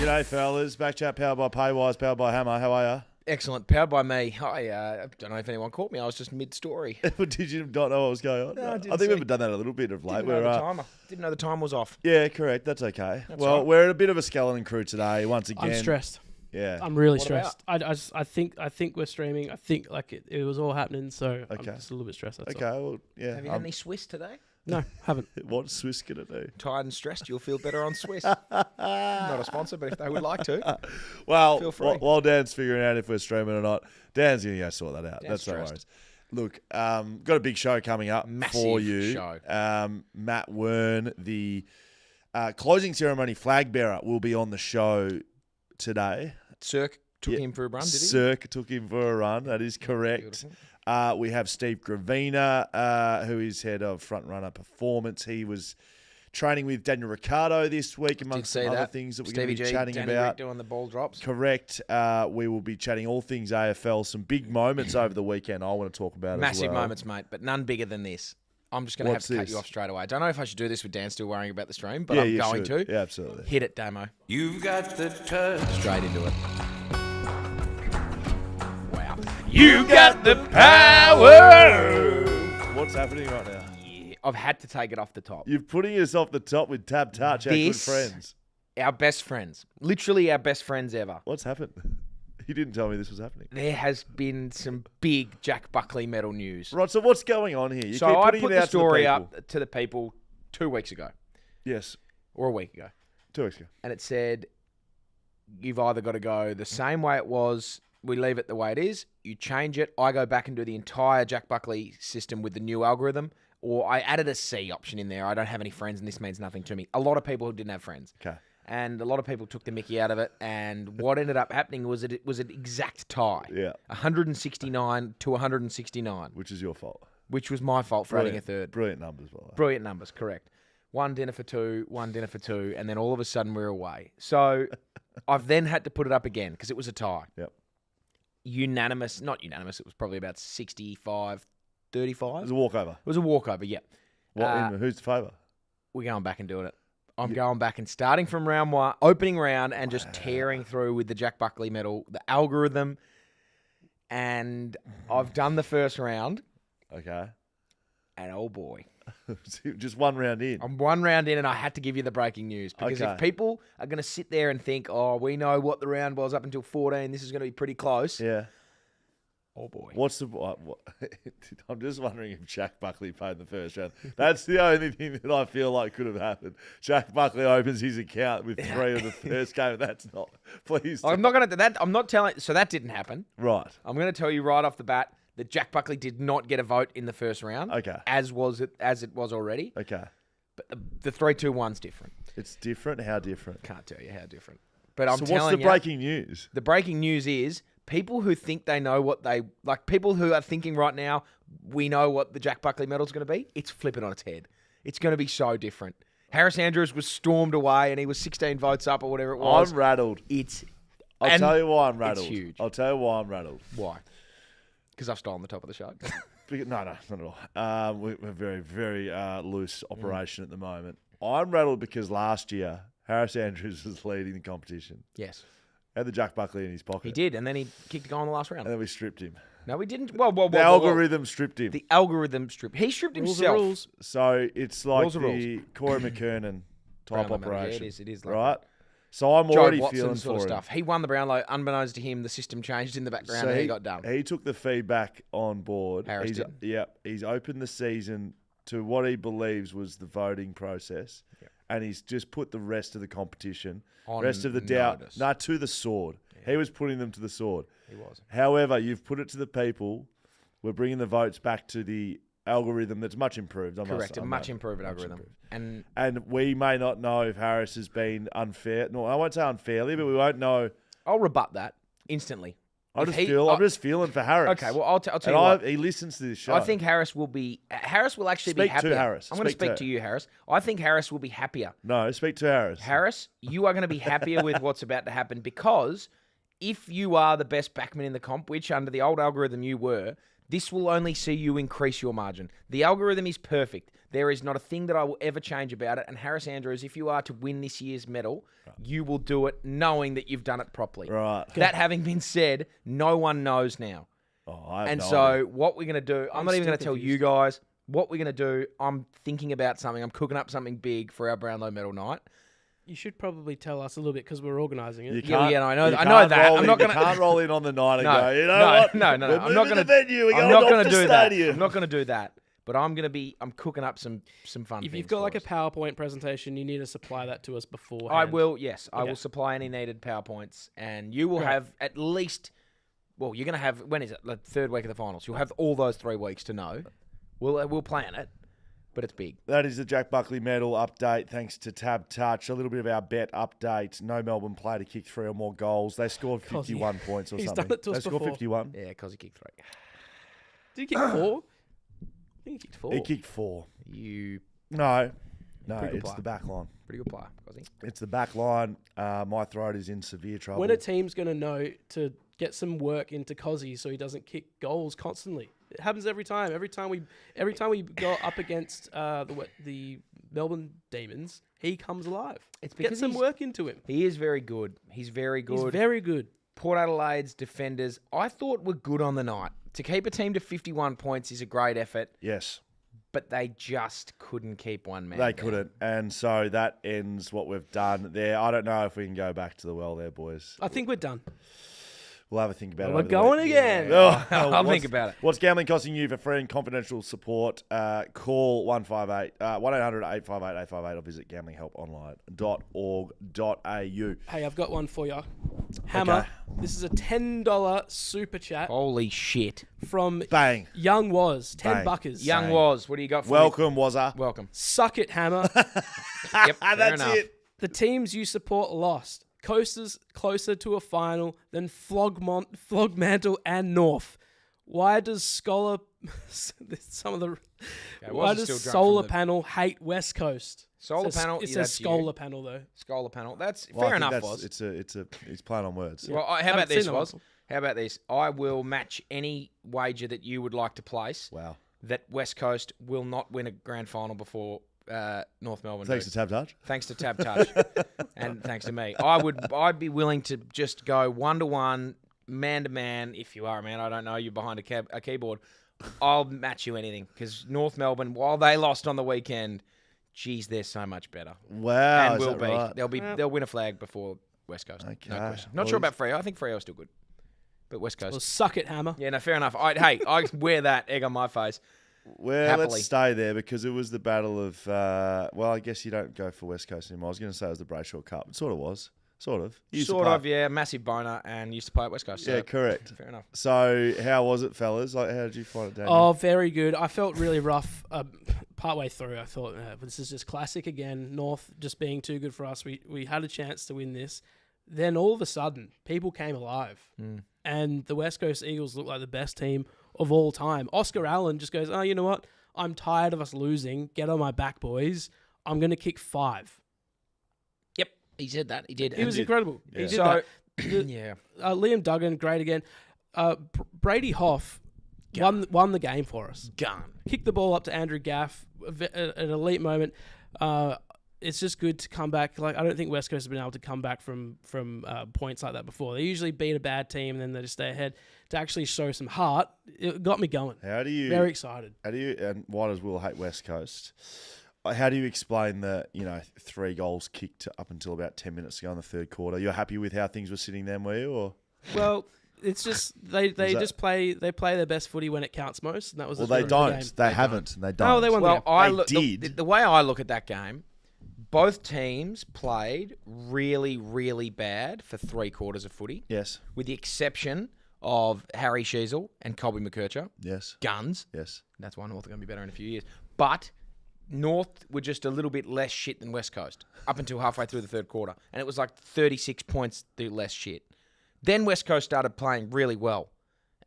G'day, fellas. BackChat powered by Paywise, powered by Hammer. How are you? Excellent. Powered by me. I don't know if anyone caught me. I was just mid-story. Did you not know what was going on? No, I think we've done that a little bit of late. Didn't know the time was off. Yeah, correct. That's okay. That's well, right. we're a bit of a skeleton crew today, once again. I'm stressed. Yeah. I'm really What stressed. I think we're streaming. I think like it was all happening, so I'm Okay. just a little bit stressed. That's Okay, all. well, yeah. Have you had any Swiss today? No, haven't. What's Swiss going to do? Tired and stressed, you'll feel better on Swiss. Not a sponsor, but if they would like to. Well, Feel free. while Dan's figuring out if we're streaming or not, Dan's going to go sort that out. Dan's That's no stressed. worries. Look, got a big show coming up for Massive you. show. Matt Wearn, the closing ceremony flag bearer, will be on the show today. Cirque took him for a run, did he? Cirque took him for a run. That is correct. Beautiful. We have Steve Gravina, who is head of Front Runner Performance. He was training with Daniel Ricciardo this week, amongst some other things that we're going to be chatting Danny about. Rick doing the ball drops. Correct. We will be chatting all things AFL, some big moments over the weekend I want to talk about Massive as well. moments, mate, but none bigger than this. I'm just going to have What's to cut this? you off straight away. I don't know if I should do this with Dan still worrying about the stream, but Yeah, I'm you going should. to. Yeah, absolutely. Hit it, Damo. You've got the touch. Straight into it. Wow. You got the power. What's happening right now? Yeah, I've had to take it off the top. You're putting us off the top with TABtouch, our good This- friends. Our best friends. Literally our best friends ever. What's happened? You didn't tell me this was happening. There has been some big Jack Buckley medal news. Right, so what's going on here? You So keep I putting put it the out to story people. up to the people 2 weeks ago, Yes, or a week ago, 2 weeks ago. and it said, you've either got to go the same way it was, we leave it the way it is, you change it, I go back and do the entire Jack Buckley system with the new algorithm, or I added a C option in there. I don't have any friends, and this means nothing to me. A lot of people who didn't have friends. Okay. And a lot of people took the mickey out of it, and what ended up happening was that it was an exact tie. Yeah. 169 to 169, Which is your fault. which was my fault for adding a third. Brilliant numbers, by the way. Brilliant numbers, correct. One dinner for two, and then all of a sudden we're away. So I've then had to put it up again because it was a tie. Yep. Not unanimous, it was probably about 65, 35. It was a walkover. It was a walkover, yeah. Who's the favour? We're going back and doing it. I'm going back and starting from round one, opening round, and just tearing through with the Jack Buckley medal, the algorithm. And I've done the first round, Okay. and oh boy. Just one round in. I'm one round in, and I had to give you the breaking news. Because Okay. if people are going to sit there and think, oh, we know what the round was up until 14, this is going to be pretty close. Yeah. Oh, boy. What's the... What, I'm just wondering if Jack Buckley played in the first round. That's the only thing that I feel like could have happened. Jack Buckley opens his account with 3 of the first game. That's not... Please. I'm not going to... that. I'm not telling... So that didn't happen. Right. I'm going to tell you right off the bat that Jack Buckley did not get a vote in the first round. Okay. As it was already. Okay. But the 3-2-1's different. It's different? How different? Can't tell you how different. But I'm So telling what's the you... breaking news? The breaking news is people who think they know what they... Like, people who are thinking right now, we know what the Jack Buckley medal's going to be, it's flipping on its head. It's going to be so different. Harris Andrews was stormed away and he was 16 votes up or whatever it was. I'm rattled. I'll tell you why I'm rattled. It's huge. I'll tell you why I'm rattled. Why? Because I've stolen the top of the show. No, not at all. We're a very, very loose operation at the moment. I'm rattled because last year, Harris Andrews was leading the competition. Yes. Had the Jack Buckley in his pocket. He did, and then he kicked a goal in the last round. And then we stripped him. No, we didn't. Whoa. The algorithm stripped him. The algorithm stripped. He stripped Rules are himself. rules. So it's like Rules are the Corey McKernan type Brownlow medal. Yeah, operation. it is like right? So I'm Joe already Watson feeling sort for of him. stuff. He won the Brownlow. Unbeknownst to him, the system changed in the background and he got done. He took the feedback on board. Harris did. Yep. He's opened the season to what he believes was the voting process. Yep. And he's just put the rest of the competition, On rest of the doubt, notice. to the sword. Yeah. He was putting them to the sword. He was. However, you've put it to the people. We're bringing the votes back to the algorithm that's much improved. Correct, a much improved algorithm. And we may not know if Harris has been unfair. No, I won't say unfairly, but we won't know. I'll rebut that instantly. I'm just feeling for Harris. Okay, well, I'll tell you what. He listens to this show. I think Harris will actually be Speak to happier. Harris. I'm going to Speak speak to to you, Harris. I think Harris will be happier. No, speak to Harris. Harris, you are going to be happier with what's about to happen because if you are the best backman in the comp, which under the old algorithm you were, this will only see you increase your margin. The algorithm is perfect. There is not a thing that I will ever change about it. And Harris Andrews, if you are to win this year's medal, you will do it knowing that you've done it properly. Right. That having been said, no one knows now. Oh, I have And no so idea. what we're going to do, I'm not even going to tell you guys what we're going to do. I'm thinking about something. I'm cooking up something big for our Brownlow medal night. You should probably tell us a little bit because we're organising it. You Yeah, can't- yeah, I know you that. can't I'm not you going can't roll in on the night and No, go, you know no, what? no. We're I'm not moving going the venue. We're I'm going not off going the to do that. stadium. I'm not going to do that. But I'm cooking up some fun If things you've got for like a us. PowerPoint presentation, you need to supply that to us beforehand. I will, yes. I Okay. will supply any needed PowerPoints. And you will Great. have at least, well, you're going to have, when is it? The third week of the finals. You'll have all those 3 weeks to know. We'll plan it, but it's big. That is the Jack Buckley medal update. Thanks to TABtouch. A little bit of our bet update. No Melbourne player to kick 3 or more goals. They scored 51 points or he's something. done it to They us scored before. 51. Yeah, because he kicked 3. Did he kick 4? I think he kicked 4. He kicked 4. You No, Pretty good it's player. the back line. pretty good player, Cozzy. It's the back line. My throat is in severe trouble. When a team's going to know to get some work into Cozzy so he doesn't kick goals constantly. It happens every time. Every time we go up against the Melbourne Demons, he comes alive. It's Get because some he's- work into him. He is very good. He's very good. He's very good. Port Adelaide's defenders, I thought were good on the night. To keep a team to 51 points is a great effort, Yes, but they just couldn't keep one man. they down. couldn't. And so that ends what we've done there. I don't know if we can go back to the well there, boys. I think we're done. We'll have a think about it. We're over the going week. again. Oh, I'll what's- think about it. What's gambling costing you? For free and confidential support, call 1-800-858-858 or visit gamblinghelponline.org.au. Hey, I've got one for you. Hammer. This is a $10 super chat Holy shit. from Bang. Young Was. 10 Bang. buckers. Young Same. Was, what do you got for Welcome, Wazza. me? Welcome. Suck it, Hammer. Yep, fair That's enough. it. The teams you support lost. Coasters closer to a final than Flogmantle and North. Why does Scholar some of the I why wasn't does still drunk Solar from the- Panel hate West Coast? Solar It says- Panel, It yeah, says that's you. Scholar Panel though. Scholar Panel. That's Well, I fair think enough, that's- Was. It's playing on words. Well, how Haven't about this, seen it, Was? Michael. How about this? I will match any wager that you would like to place Wow. that West Coast will not win a grand final before North Melbourne. Thanks do. to TABtouch. Thanks to TABtouch and thanks to me. I'd be willing to just go 1-to-1, man to man. If you are a man, I don't know, you're behind a keyboard. I'll match you anything because North Melbourne, while they lost on the weekend, geez, they're so much better. Wow. And is will that be. right? They'll win a flag before West Coast. No Okay. question. Not Well, sure about Freo. I think Freo's still good, but West Coast. Well, suck it, Hammer. Yeah, no, fair enough. I wear that egg on my face. Well, Happily. let's stay there because it was the battle of, well, I guess you don't go for West Coast anymore. I was going to say it was the Brayshaw Cup. It sort of was. Sort of. You used to Sort play of, it. yeah. Massive boner and used to play at West Coast. So Yeah, correct. fair enough. So how was it, fellas? Like, how did you find it, Damon? Oh, very good. I felt really rough partway through. I thought, this is just classic again. North just being too good for us. We had a chance to win this. Then all of a sudden, people came alive. And the West Coast Eagles look like the best team of all time. Oscar Allen just goes, oh, you know what? I'm tired of us losing. Get on my back, boys. I'm going to kick 5. Yep, he said that. He did. It was incredible. He did So, that. yeah. Liam Duggan, great again. Brady Hoff won the game for us. Gun. Kicked the ball up to Andrew Gaff at an elite moment. It's just good to come back. Like, I don't think West Coast has been able to come back from points like that before. They usually beat a bad team and then they just stay ahead. To actually show some heart, it got me going. How do you? Very excited. How do you? And why does Will hate West Coast? how do you explain the 3 goals kicked up until about 10 minutes ago in the third quarter? You're happy with how things were sitting then, were you? Or Well, it's just they play their best footy when it counts most, and that was well, the they story of the don't. game. They haven't. And they don't. No, they won. Well, They did. The way I look at that game, both teams played really, really bad for 3 quarters of footy, Yes. with the exception of Harry Sheasel and Colby McKercher. Yes. Guns. Yes. That's why North are going to be better in a few years. But North were just a little bit less shit than West Coast up until halfway through the third quarter. And it was like 36 points less shit. Then West Coast started playing really well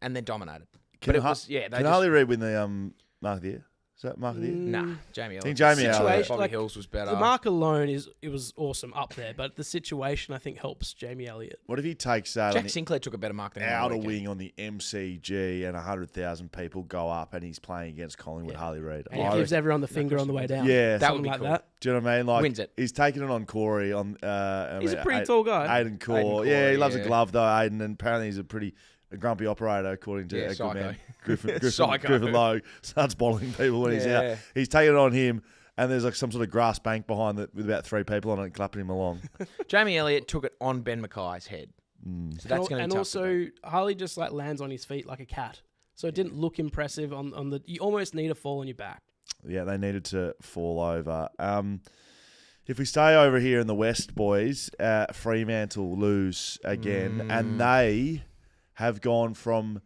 and then dominated. But it was, yeah. Can Harley Reid win the Mark of the Year? Is that Mark of the Year? Nah, Jamie I Ellis. think Jamie Ellis. Situation- Bobby like, Hills was better. The mark alone it was awesome up there, but the situation I think helps Jamie Elliott. What if he takes that on Jack the Sinclair took a better mark than him on the outer weekend. wing on the MCG and 100,000 people go up and he's playing against Collingwood, Yeah. Harley Reid? And he gives everyone the finger on the way down. Yeah. That would Something be like cool. that. Do you know what I mean? Like, Wins it. He's taking it on Corey. He's a pretty tall guy. Aiden Corey. Corey, Yeah, he loves a yeah. glove though, Aiden, and apparently he's a pretty grumpy operator, according to Yeah, a good psycho. man. Griffin Psycho. Griffin Lowe starts bottling people when he's out. Yeah. He's taking it on him, and there's like some sort of grass bank behind it with about 3 people on it clapping him along. Jamie Elliott took it on Ben Mackay's head. So that's going to be And tough to do. also, Harley just like lands on his feet like a cat. So it didn't look impressive on the. You almost need a fall on your back. Yeah, they needed to fall over. If we stay over here in the West, boys, Fremantle lose again, and they have gone from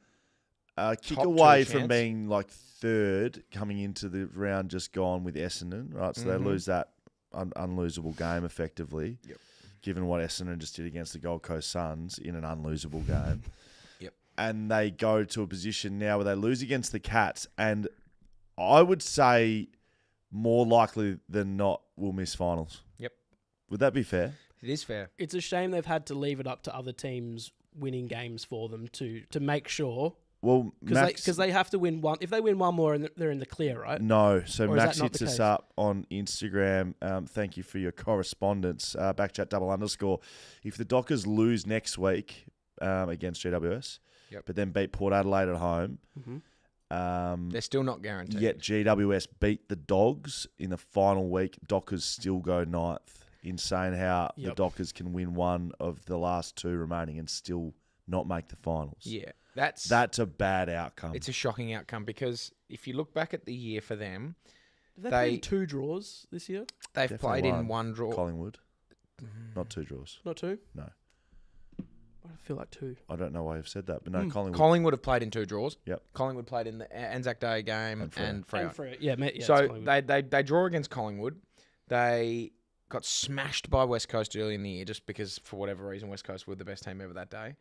a kick Top away two from chance. being like third coming into the round just gone with Essendon, right? So they lose that unlosable game effectively, given what Essendon just did against the Gold Coast Suns in an unlosable game. And they go to a position now where they lose against the Cats, and I would say more likely than not will miss finals. Yep. Would that be fair? It is fair. It's a shame they've had to leave it up to other teams winning games for them to make sure. Well, Because they have to win one. If they win one more, they're in the clear, right? No. So Or is Max that not hits the us case? up on Instagram. Thank you for your correspondence. BackChat _. If the Dockers lose next week against GWS, but then beat Port Adelaide at home, They're still not guaranteed. yet GWS beat the Dogs in the final week, Dockers still go 9th. Insane how the Yep. Dockers can win one of the last 2 remaining and still not make the finals. Yeah. That's That's a bad outcome. it's a shocking outcome because if you look back at the year for them, Have they They- played 2 draws this year? they've Definitely played in one draw. Collingwood. Not 2 draws. Not 2? No. I feel like 2. I don't know why you've said that, but no, Collingwood. Collingwood have played in 2 draws. Yep. Collingwood played in the Anzac Day game And Freo. and Freo. And Freo. Yeah, mate. Yeah, So it's Collingwood. they draw against Collingwood. They got smashed by West Coast early in the year just because, for whatever reason, West Coast were the best team ever that day.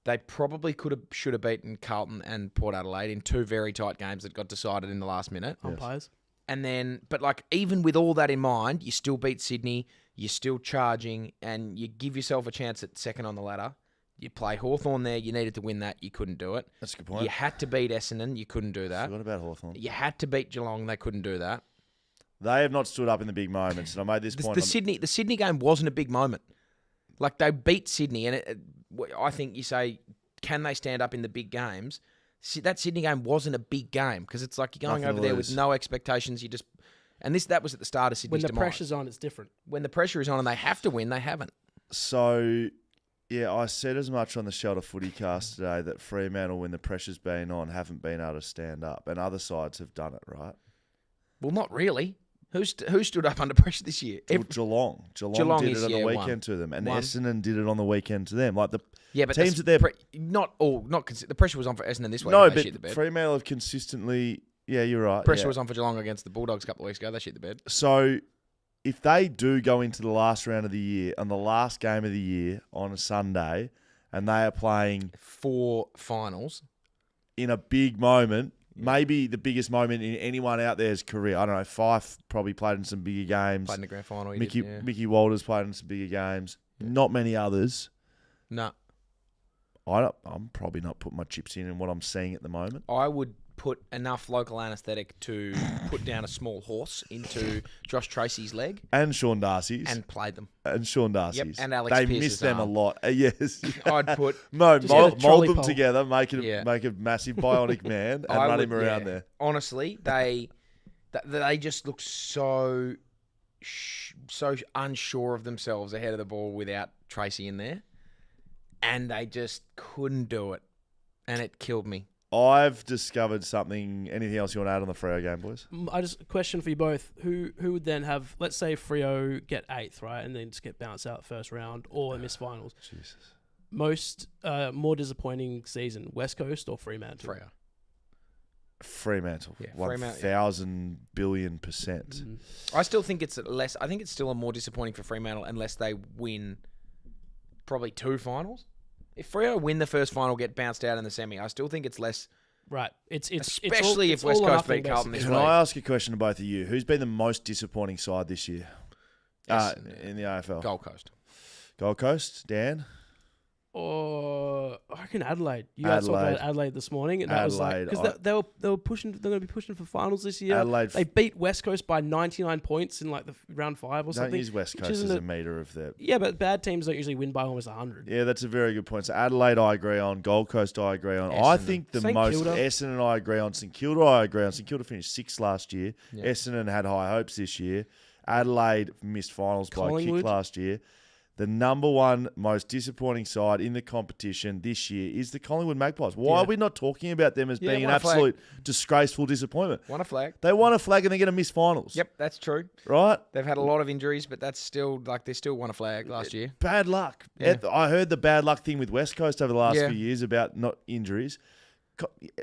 They probably should have beaten Carlton and Port Adelaide in 2 very tight games that got decided in the last minute. umpires. And then, but like even with all that in mind, you still beat Sydney. You're still charging, and you give yourself a chance at second on the ladder. You play Hawthorn there. You needed to win that. You couldn't do it. That's a good point. You had to beat Essendon. You couldn't do that. Forgot about Hawthorn. You had to beat Geelong. They couldn't do that. They have not stood up in the big moments, and I made this point. The Sydney game wasn't a big moment. Like they beat Sydney, and I think you say, can they stand up in the big games? That Sydney game wasn't a big game because it's like you're going Nothing over to there lose. with no expectations. You just that was at the start of When Sydney's the demise. pressure's on, it's different. When the pressure is on and they have to win, they haven't. So, yeah, I said as much on the Shelter Footy Cast today that Fremantle, when the pressure's been on, haven't been able to stand up, and other sides have done it, right? Well, not really. Who stood up under pressure this year? Well, Geelong Geelong did is, it on the yeah, weekend one. to them, and One. Essendon did it on the weekend to them. Like the Yeah, but teams that they're the pressure was on for Essendon this week. no, and they shit the but bed. Fremantle have consistently. Yeah, you're right. Pressure yeah. was on for Geelong against the Bulldogs a couple of weeks ago. They shit the bed. So, if they do go into the last round of the year and the last game of the year on a Sunday, and they are playing 4 finals. in a big moment, maybe the biggest moment in anyone out there's career. I don't know. Fife probably played in some bigger games. Played in the grand final. he Mickey did, yeah. Mickey Walters played in some bigger games. Not many others. No. I'm probably not putting my chips in what I'm seeing at the moment. I would put enough local anaesthetic to put down a small horse into Josh Tracy's leg And Sean Darcy's. and play them. And Sean Darcy's. and Alex They Pearce's miss them arm. a lot. Yes. I'd put No, Just get a mold trolley them pole. together, make Yeah. a massive bionic man, and run him around there. Honestly, they They just look so unsure of themselves ahead of the ball without Tracy in there, and they just couldn't do it, and it killed me. I've discovered something. Anything else you want to add on the Freo game, boys? I just question for you both: who would then have? Let's say Freo get 8th, right, and then just get bounced out first round or miss finals. Jesus. More disappointing season: West Coast or Fremantle? Fremantle. Yeah, 1,000 billion %. Mm-hmm. I still think it's less. I think it's still a more disappointing for Fremantle unless they win probably 2 finals. If Freo win the first final, get bounced out in the semi, I still think it's less. Right. Especially it's if West all or Coast nothing, beat Carlton basically. this Can week. I ask a question to both of you? Who's been the most disappointing side this year in the AFL? Gold Coast. Gold Coast, Dan? Or I reckon Adelaide. You guys talked about Adelaide this morning, and that was like because they were pushing. They're going to be pushing for finals this year. Adelaide. They beat West Coast by 99 points in like the round 5 or something. Don't use West Coast as a meter of their... Yeah, but bad teams don't usually win by almost 100. Yeah, that's a very good point. So Adelaide, I agree on. Gold Coast, I agree on. I think the St most... Kilda. Essendon, I agree on. St Kilda, I agree on. St Kilda finished 6th last year. Yeah. Essendon had high hopes this year. Adelaide missed finals by a kick Collingwood. last year. The number one most disappointing side in the competition this year is the Collingwood Magpies. Why are we not talking about them as being an absolute disgraceful disappointment? Won a flag. They won a flag and they're going to miss finals. Yep, that's true. Right? They've had a lot of injuries, but that's still they still won a flag last year. Bad luck. Yeah. I heard the bad luck thing with West Coast over the last few years about not injuries.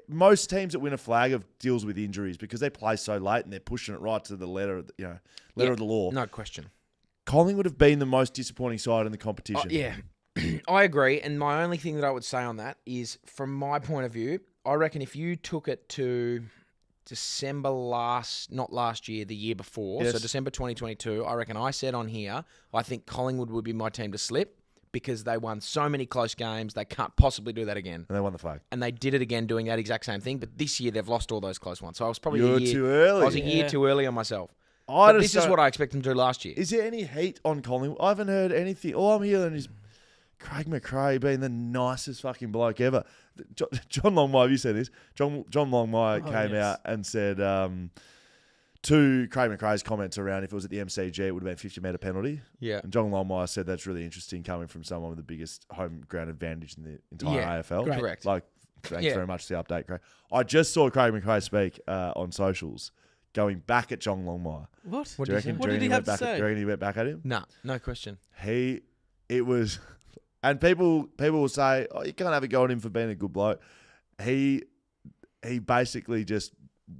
Most teams that win a flag have deals with injuries because they play so late and they're pushing it right to the letter of the law. No question. Collingwood have been the most disappointing side in the competition. Yeah, I agree. And my only thing that I would say on that is, from my point of view, I reckon if you took it to December not last year, the year before, so December 2022, I reckon I said on here, I think Collingwood would be my team to slip because they won so many close games, they can't possibly do that again. And they won the flag. And they did it again doing that exact same thing, but this year they've lost all those close ones. So I was probably too early. I was a year too early on myself. But this is what I expect them to do last year. Is there any heat on Collingwood? I haven't heard anything. All I'm hearing is Craig McRae being the nicest fucking bloke ever. John Longmire, have you said this? John Longmire came out and said to Craig McRae's comments around if it was at the MCG, it would have been a 50-metre penalty. Yeah. And John Longmire said that's really interesting coming from someone with the biggest home ground advantage in the entire AFL. Great. Correct. Like, thanks very much for the update, Craig. I just saw Craig McRae speak on socials going back at John Longmire. What? What did he say? What did he have to say? Do you reckon he went back at him? No question. It was, and people will say, oh, you can't have a go at him for being a good bloke. He basically just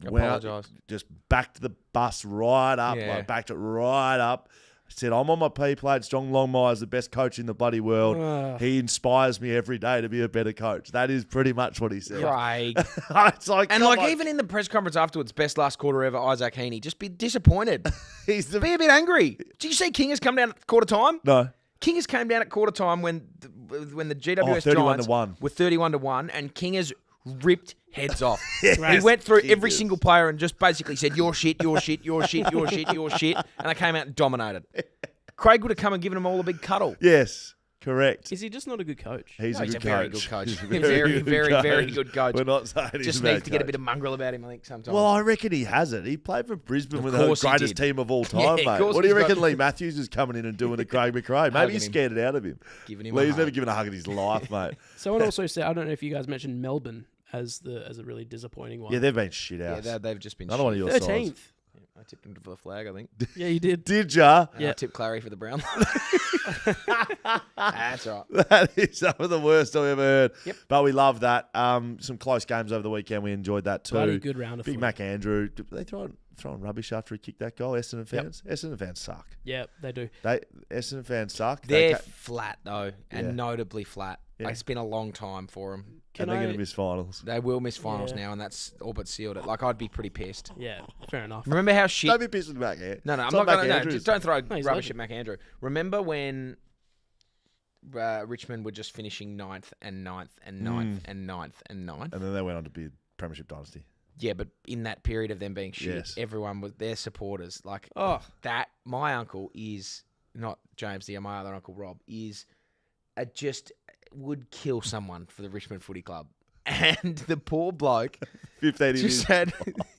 Apologised. just backed the bus right up, backed it right up. Said, I'm on my P plates. John Longmire is the best coach in the bloody world. He inspires me every day to be a better coach. That is pretty much what he said. Craig. It's like, And even in the press conference afterwards, best last quarter ever, Isaac Heaney, just be disappointed. Be a bit angry. Did you see King has come down at quarter time? No. King has came down at quarter time when the GWS 31 Giants to 1. were 31-1, and King has ripped heads off. Yes. He went through every Jesus. single player and just basically said, "You're shit, you're shit, you're shit, you're shit, you're shit," and they came out and dominated. Craig would have come and given them all a big cuddle. Yes, correct. Is he just not a good coach? He's a very good good coach. coach. He's a Very, very good coach. We're not saying he's Just a bad needs to get a coach. bit of mongrel about him, I think, sometimes. Well, I reckon he has it. He played for Brisbane with the course he greatest did. team of all time, Yeah, of mate. course What do you he's reckon got- Lee Matthews is coming in and doing to Craig McRae? Maybe Hugging he's him. scared it out of him. Giving him a Lee's hug. never given a hug in his life, mate. Someone also said, I don't know if you guys mentioned Melbourne as a really disappointing one. Yeah, they've been shit out. they've just been Another one of shit. your sides. 13th. I tipped him for the flag, I think. Yeah, you did. Did ya? I tipped Clary for the brown. That's right. That is some of the worst I've ever heard. Yep. But we love that. Some close games over the weekend. We enjoyed that too. Bloody good round of Big footy. Mac Andrew. Did they throwing rubbish after he kicked that goal? Essendon fans? Essendon fans suck. Yeah, they do. Essendon fans suck. They're flat, though, and Yeah. notably flat. Yeah. It's been a long time for them. And they're going to miss finals. They will miss finals Yeah. now, and that's all but sealed it. Like, I'd be pretty pissed. Yeah, fair enough. Remember how shit... Don't be pissed with Mac Andrew. No, I'm It's not Mac going to... No, Andrews. just don't throw he's rubbish legend. at Mac Andrew. Remember when Richmond were just finishing 9th and 9th and 9th and 9th and 9th? And then they went on to be a premiership dynasty. Yeah, but in that period of them being shit, Yes. everyone was their supporters. Like, that, my uncle is, not James, my other uncle Rob, is just would kill someone for the Richmond Footy Club. And the poor bloke 15 years. just had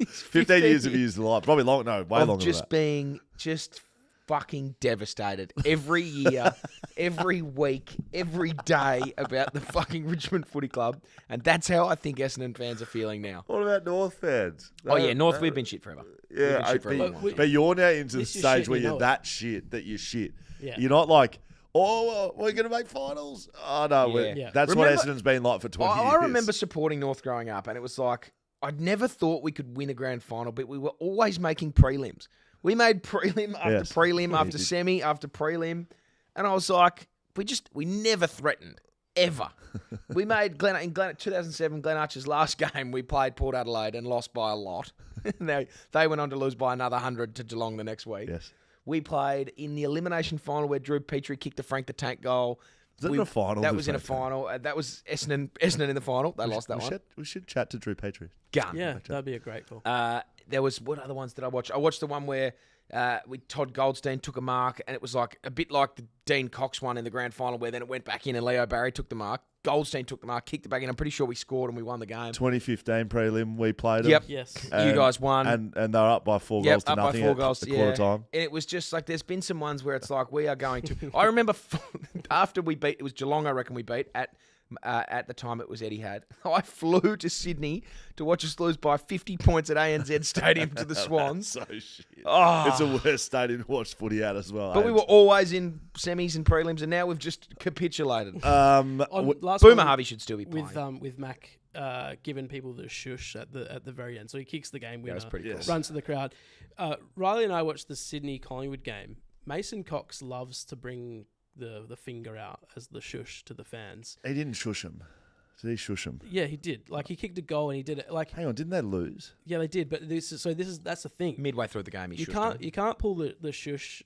15 years of his life. Probably long. No, way of longer than just that. being just fucking devastated every year, every week, every day about the fucking Richmond Footy Club. And that's how I think Essendon fans are feeling now. What about North fans? Oh, yeah, North, we've been shit forever. We've Yeah, been shit for a long time. but you're now into the This is stage shit where and you you're know it. that shit that you're shit. Yeah. You're not like, oh, we're going to make finals. Oh, no. Yeah. Yeah. That's Remember- what Essendon's been like for 20 years. I remember supporting North growing up, and it was like, I'd never thought we could win a grand final, but we were always making prelims. We made prelim after Yes. prelim Yeah, after you did. semi after prelim, and I was like, we never threatened ever. We made in 2007 Glen Archer's last game. We played Port Adelaide and lost by a lot. They went on to lose by another 100 to Geelong the next week. Yes. We played in the elimination final where Drew Petrie kicked a Frank the Tank goal. Was that in a final? That was in a final. That was Essendon in the final. They lost that one. We should chat to Drew Petrie. Gun. Yeah, that'd be a great call. There was, what other ones did I watch? I watched the one where Todd Goldstein took a mark, and it was like a bit like the Dean Cox one in the grand final, where then it went back in and Leo Barry took the mark. Goldstein took the mark, kicked it back in. I'm pretty sure we scored and we won the game. 2015 prelim, we played them. Yep. Yes. You guys won. And they're up by 4 Yep, goals to up by nothing 4 at goals. the quarter time. And it was just like, there's been some ones where it's like, we are going to. I remember after we beat, it was Geelong, I reckon we beat at the time it was Etihad. I flew to Sydney to watch us lose by 50 points at ANZ Stadium to the Swans. So shit. Oh. It's the worst stadium to watch footy at as well. But we were always in semis and prelims, and now we've just capitulated. On last Boomer one Harvey should still be playing. with Mac giving people the shush at the very end. So he kicks the game winner, was pretty cool. runs to the crowd. Riley and I watched the Sydney Collingwood game. Mason Cox loves to bring the finger out as the shush to the fans. He didn't shush him. Did he shush him? Yeah, he did. Like, he kicked a goal and he did it. Like, Hang on, didn't they lose? yeah, they did. But that's the thing. Midway through the game, he You can't pull the shush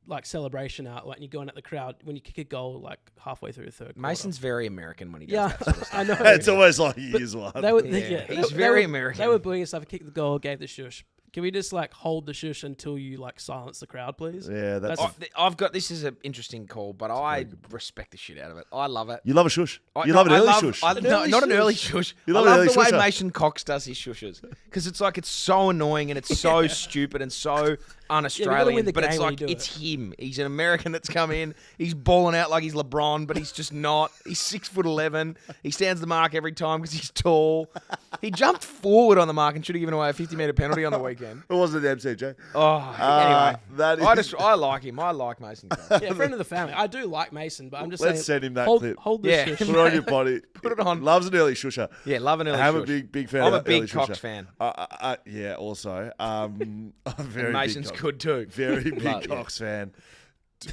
like celebration out like you're going at the crowd when you kick a goal like halfway through the third quarter. Mason's very American when he does Yeah, that sort of stuff. I know. It's almost like he is one. They were, Yeah, they- he's they very were- American. They were booing and stuff. Kicked the goal, gave the shush. Can we just like hold the shush until you like silence the crowd, please? Yeah, that's. I've got, this is an interesting call, but I respect the shit out of it. I love it. You love a shush. I- You no, love an I early love- shush. No, not an early shush. You I love an love early the way shusher. Mason Cox does his shushes. Because it's like, it's so annoying and it's so stupid and so un-Australian. win the But it's game when like, you do it's him. He's an American that's come in. He's balling out like he's LeBron, but he's just not. He's 6'11". He stands the mark every time because he's tall. He jumped forward on the mark and should have given away a 50-metre penalty on the weekend. It wasn't the MCJ. Oh, anyway. that I like him. I like Mason Cox. Yeah, friend of the family. I do like Mason, but I'm just Let's saying. send him that hold, clip. Hold the Yeah. shush. Put it on your body. Put it on. Loves an early shusher. Yeah, love an early I'm shush. a big fan I'm of a big early Cox shusher. fan. Yeah, also. I'm very And Mason's big Cox. good too. Very big Love- yeah. Cox fan.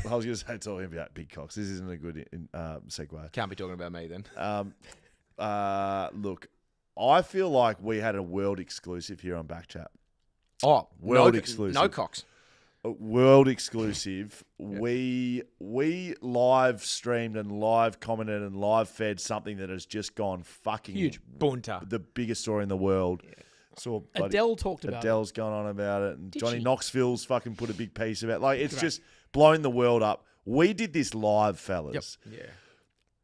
I was going to say talking about big Cox. This isn't a good segue. Can't be talking about me then. Look, I feel like we had a world exclusive here on BackChat. Oh, World exclusive. No Cox. A world exclusive. We live streamed and live commented and live fed something that has just gone fucking Huge. Bunta. the biggest story in the world. So Adele talked about Adele's gone on about it, and Did Johnny she? Knoxville's fucking put a big piece about. Like, it's Great. just blown the world up. We did this live, fellas. Yeah.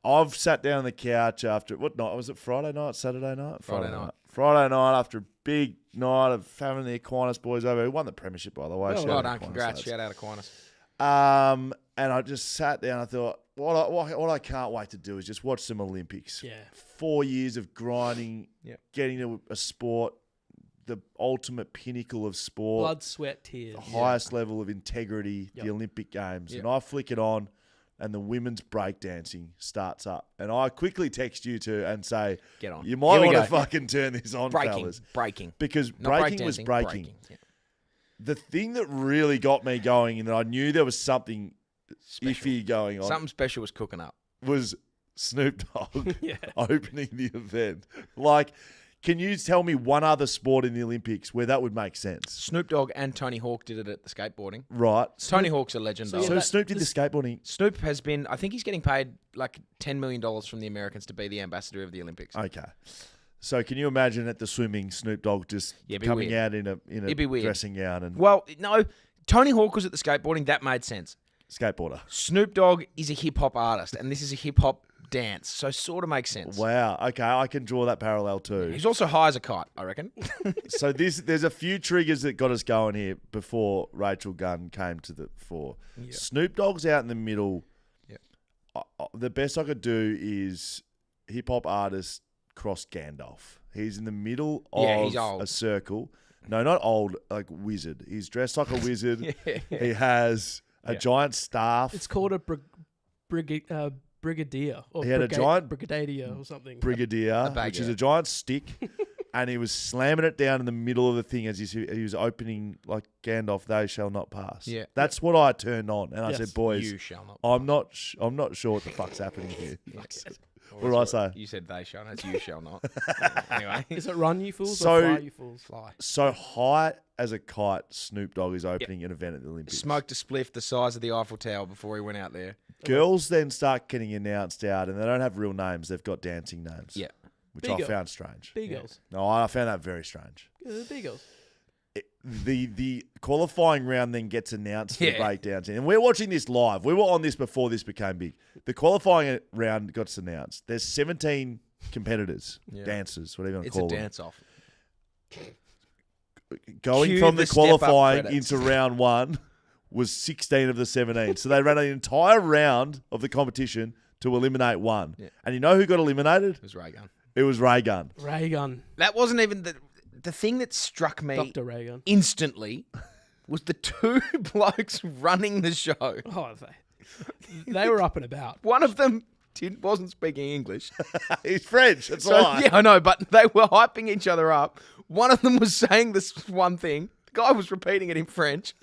I've sat down on the couch after what night was it? Friday night, Saturday night, Friday night. Friday night after a big night of having the Aquinas boys over. Who won the premiership, by the way? Well Shout Well out done. Aquinas, Congrats. lads. Shout out Aquinas. And I just sat down. I thought, what I can't wait to do is just watch some Olympics. Yeah. 4 years of grinding, Yep. getting to a sport, the ultimate pinnacle of sport, blood, sweat, tears. the highest level of integrity, Yep. the Olympic Games. Yep. And I flick it on, and the women's breakdancing starts up. And I quickly text you two and say, Get on. you might Here we want to go. fucking turn this on, fellas. Breaking. Because Not breaking was breakdancing, breaking. Yeah. The thing that really got me going, and I knew there was something iffy going on, Something special was cooking up. was Snoop Dogg Yeah. opening the event. Like, can you tell me one other sport in the Olympics where that would make sense? Snoop Dogg and Tony Hawk did it at the skateboarding. Right. Tony Hawk's a legend, So though. yeah, So that- Snoop did the this- skateboarding. Snoop has been, I think he's getting paid like $10 million from the Americans to be the ambassador of the Olympics. Okay. So can you imagine at the swimming, Snoop Dogg just Yeah, it'd be coming weird. out in a It'd be weird. dressing gown and Well, no, Tony Hawk was at the skateboarding. That made sense. skateboarder? Snoop Dogg is a hip hop artist, and this is a hip hop dance, so sort of makes sense. Wow. Okay, I can draw that parallel too. He's also high as a kite, I reckon. So there's a few triggers that got us going here before Rachel Gunn came to the fore. Yeah. Snoop Dogg's out in the middle. Yeah. The best I could do is hip hop artist cross Gandalf. He's in the middle he's of old. a circle. No, not old, like wizard. He's dressed like a wizard. He has a giant staff. It's called a brigadier. Or He had a giant brigadier or something. brigadier, which is a giant stick. And he was slamming it down in the middle of the thing as he was opening, like Gandalf, they shall not pass. Yeah. That's what I turned on. And I Yes. said, boys, You shall not. I'm not sure what the fuck's happening here. Yes. What did I say? You said they shall. That's you shall not. Anyway. Is it run, you fools, So- or fly, you fools? Fly. So high as a kite, Snoop Dogg is opening an event at the Olympics. Smoked a spliff the size of the Eiffel Tower before he went out there. Girls then start getting announced out, and they don't have real names. They've got dancing names. Yeah. Which Big I girl. found strange. Big girls. No, I found that very strange. Big girls. The qualifying round then gets announced for the Yeah. breakdowns, and we're watching this live. We were on this before this became big. The qualifying round got announced. There's 17 competitors, Yeah. dancers, whatever you want to It's a call them. dance off. Going Cue from the the step-up qualifying credits. into round one was 16 of the 17. So they ran an entire round of the competition to eliminate one. Yeah. And you know who got eliminated? It was Ray Gun. It was Ray Gunn. Ray Gun. That wasn't even the thing that struck me Dr. Ray Gun. instantly was the two blokes running the show. Oh, they were up and about. One of them wasn't speaking English. He's French. That's So, all right. yeah, I know, but they were hyping each other up. One of them was saying this one thing. The guy was repeating it in French.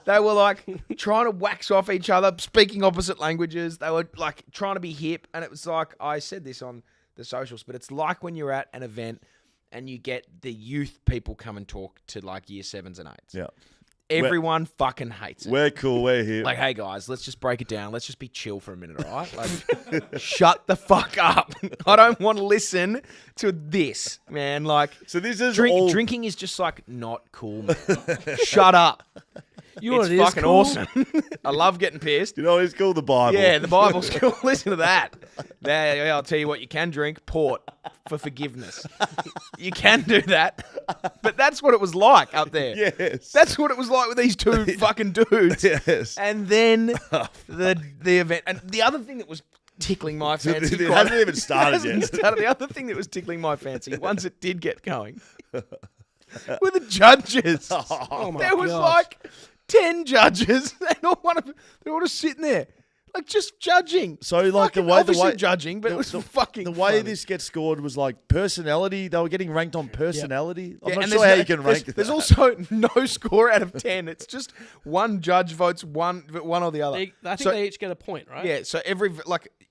They were like trying to wax off each other, speaking opposite languages. They were like trying to be hip. And it was like, I said this on the socials, but it's like when you're at an event and you get the youth people come and talk to like year 7s and 8s. Yeah. Everyone fucking hates it. We're cool. We're here. Like, hey guys, let's just break it down. Let's just be chill for a minute, all right? Like, shut the fuck up. I don't want to listen to this, man. Like, So this is all... drinking is just like not cool, man. Shut up. You know It's what it is fucking cool? awesome. I love getting pissed. You know, it's called the Bible. Yeah, the Bible's cool. Listen to that. There, I'll tell you what, you can drink port for forgiveness. You can do that. But that's what it was like up there. Yes. That's what it was like with these two fucking dudes. Yes. And then the event. And the other thing that was tickling my fancy. It hasn't even started hasn't yet. started. The other thing that was tickling my fancy, once it did get going, were the judges. Oh my There was gosh. like 10 judges, and they're all just sitting there, like just judging. So, like, Fucking the way- obviously judging, but it was fucking The way funny. this gets scored was like personality. They were getting ranked on personality. I'm Yeah, not and sure there's how no- you can there's- rank There's that. also no score out of 10. It's just one judge votes one or the other. I think So- they each get a point, right? Yeah, so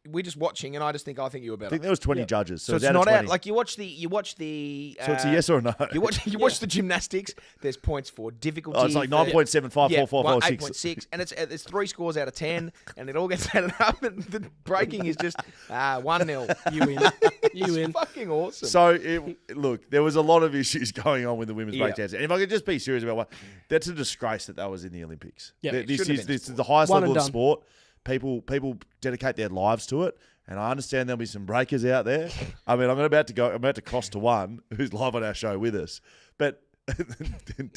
we're just watching, and I think you were better. I think there was 20 Yeah. judges. So So, it's out of not out. 20. Like you watch the. So it's a yes or a no. You watch the gymnastics. There's points for difficulty. Oh, it's like for- 9.754446. 8.6, and it's 3 scores out of 10, and it all gets added up. And the breaking is just 1-0. You win. You It's win. fucking awesome. So, look, there was a lot of issues going on with the women's Yeah. breakdancing. And if I could just be serious about one, that's a disgrace that was in the Olympics. Yeah, it This shouldn't is have been this is the highest One level and of done. sport. People dedicate their lives to it. And I understand there'll be some breakers out there. I mean, I'm about to cross to one who's live on our show with us. But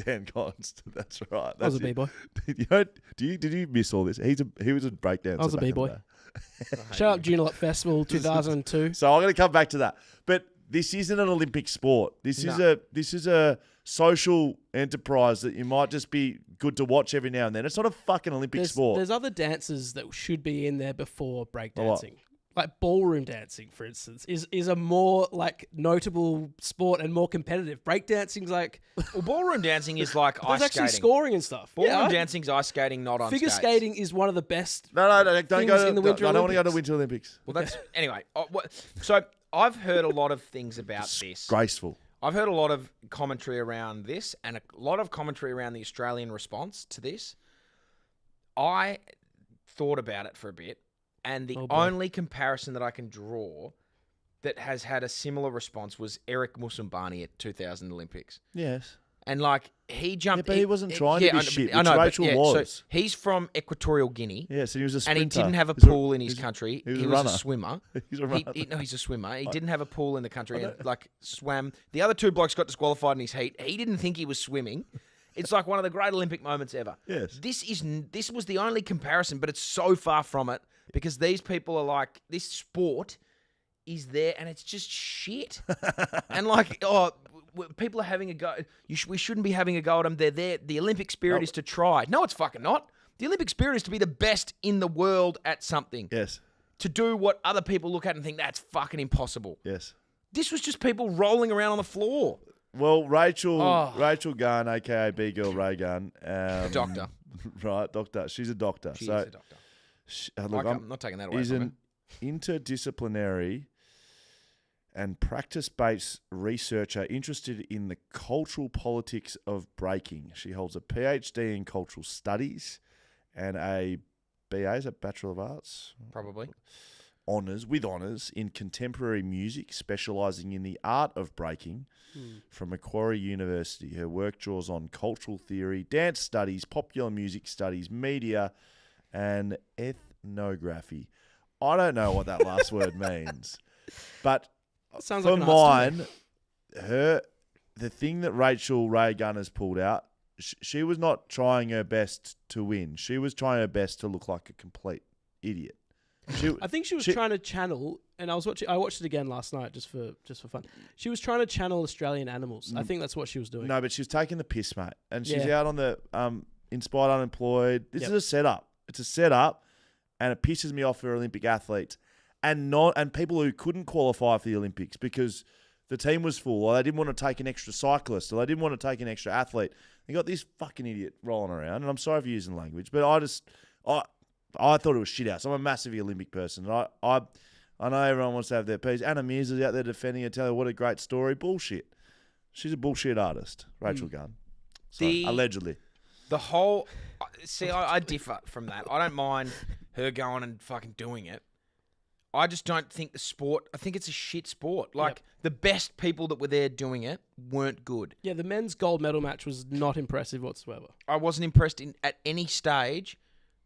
Dan Const, that's right. I was That's a it. B-boy. Did you miss all this? He was a breakdancer. I was a back in the B-boy. day. Shout out Joondalup Festival 2002. So I'm going to come back to that. But this isn't an Olympic sport. This is a social enterprise that you might just be good to watch every now and then. It's not a fucking Olympic sport. There's other dances that should be in there before what? breakdancing. Like ballroom dancing, for instance, is a more like notable sport and more competitive. Breakdancing's like Well, ballroom dancing is like there's ice actually skating. scoring and stuff. Ballroom Yeah, dancing's ice skating, not on figure skates. skating is one of the best. No, don't Things go to in the Winter I don't want to go to Olympics. Winter Olympics. Well, that's anyway. So I've heard a lot of things about this. Graceful. I've heard a lot of commentary around this and a lot of commentary around the Australian response to this. I thought about it for a bit, and the Oh, boy. only comparison that I can draw that has had a similar response was Eric Musumbani at 2000 Olympics. Yes. And like he jumped. but he wasn't trying to be shit, which Rachel was. So he's from Equatorial Guinea. Yeah, so he was a sprinter. And he didn't have a pool in his country. He was He a was a runner. swimmer. He's a runner. No, he's a swimmer. He didn't have a pool in the country and like swam. The other two blokes got disqualified in his heat. He didn't think he was swimming. It's like one of the great Olympic moments ever. Yes. This was the only comparison, but it's so far from it because these people are like, this sport is there and it's just shit. And like, people are having a go. We shouldn't be having a go at them. They're there. The Olympic spirit is to try. No, it's fucking not. The Olympic spirit is to be the best in the world at something. Yes. To do what other people look at and think that's fucking impossible. Yes. This was just people rolling around on the floor. Well, Rachel Gunn, a.k.a. B-Girl Ray Gunn. Doctor. Right, doctor. She's a doctor. She is a doctor. Look, I'm not taking that away is from an interdisciplinary and practice-based researcher interested in the cultural politics of breaking. She holds a PhD in cultural studies and a BA, is it Bachelor of Arts? Probably. Honours in contemporary music, specialising in the art of breaking from Macquarie University. Her work draws on cultural theory, dance studies, popular music studies, media, and ethnography. I don't know what that last word means, but Sounds for like an arts mine, the thing that Rachel Ray Gunn has pulled out, she was not trying her best to win. She was trying her best to look like a complete idiot. I think she was trying to channel, and I watched it again last night just for fun. She was trying to channel Australian animals. I think that's what she was doing. No, but she was taking the piss, mate. And she's out on the Inspired Unemployed. This is a setup. It's a setup, and it pisses me off for Olympic athletes and people who couldn't qualify for the Olympics because the team was full, or they didn't want to take an extra cyclist, or they didn't want to take an extra athlete. They got this fucking idiot rolling around, and I'm sorry for using language, but I thought it was shit house. I'm a massive Olympic person. I know everyone wants to have their piece. Anna Mears is out there defending her, telling her what a great story. Bullshit. She's a bullshit artist, Rachel Gunn. So, allegedly. The whole... See, I differ from that. I don't mind her going and fucking doing it. I just don't think the sport... I think it's a shit sport. Like, the best people that were there doing it weren't good. Yeah, the men's gold medal match was not impressive whatsoever. I wasn't impressed at any stage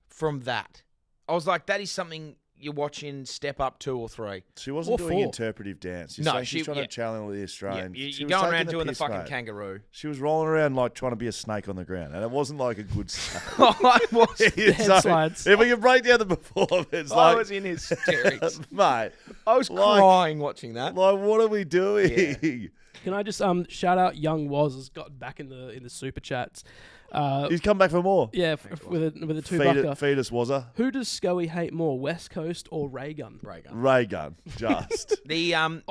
from that. I was like, that is something you watch in Step Up 2 or 3. She wasn't doing interpretive dance. She's trying to challenge the Australian. You're going around doing the fucking kangaroo. She was rolling around like trying to be a snake on the ground, and it wasn't like a good snake. I was. Headslides. If we can break down the performance, I was in hysterics. Mate. I was crying watching that. Like, what are we doing? Yeah. Can I just shout out Young Woz has got back in the super chats. He's come back for more. Yeah, with a $2. Feed us, Wazza. Who does Scully hate more, West Coast or Ray Gunn? Ray Gunn, just. I'm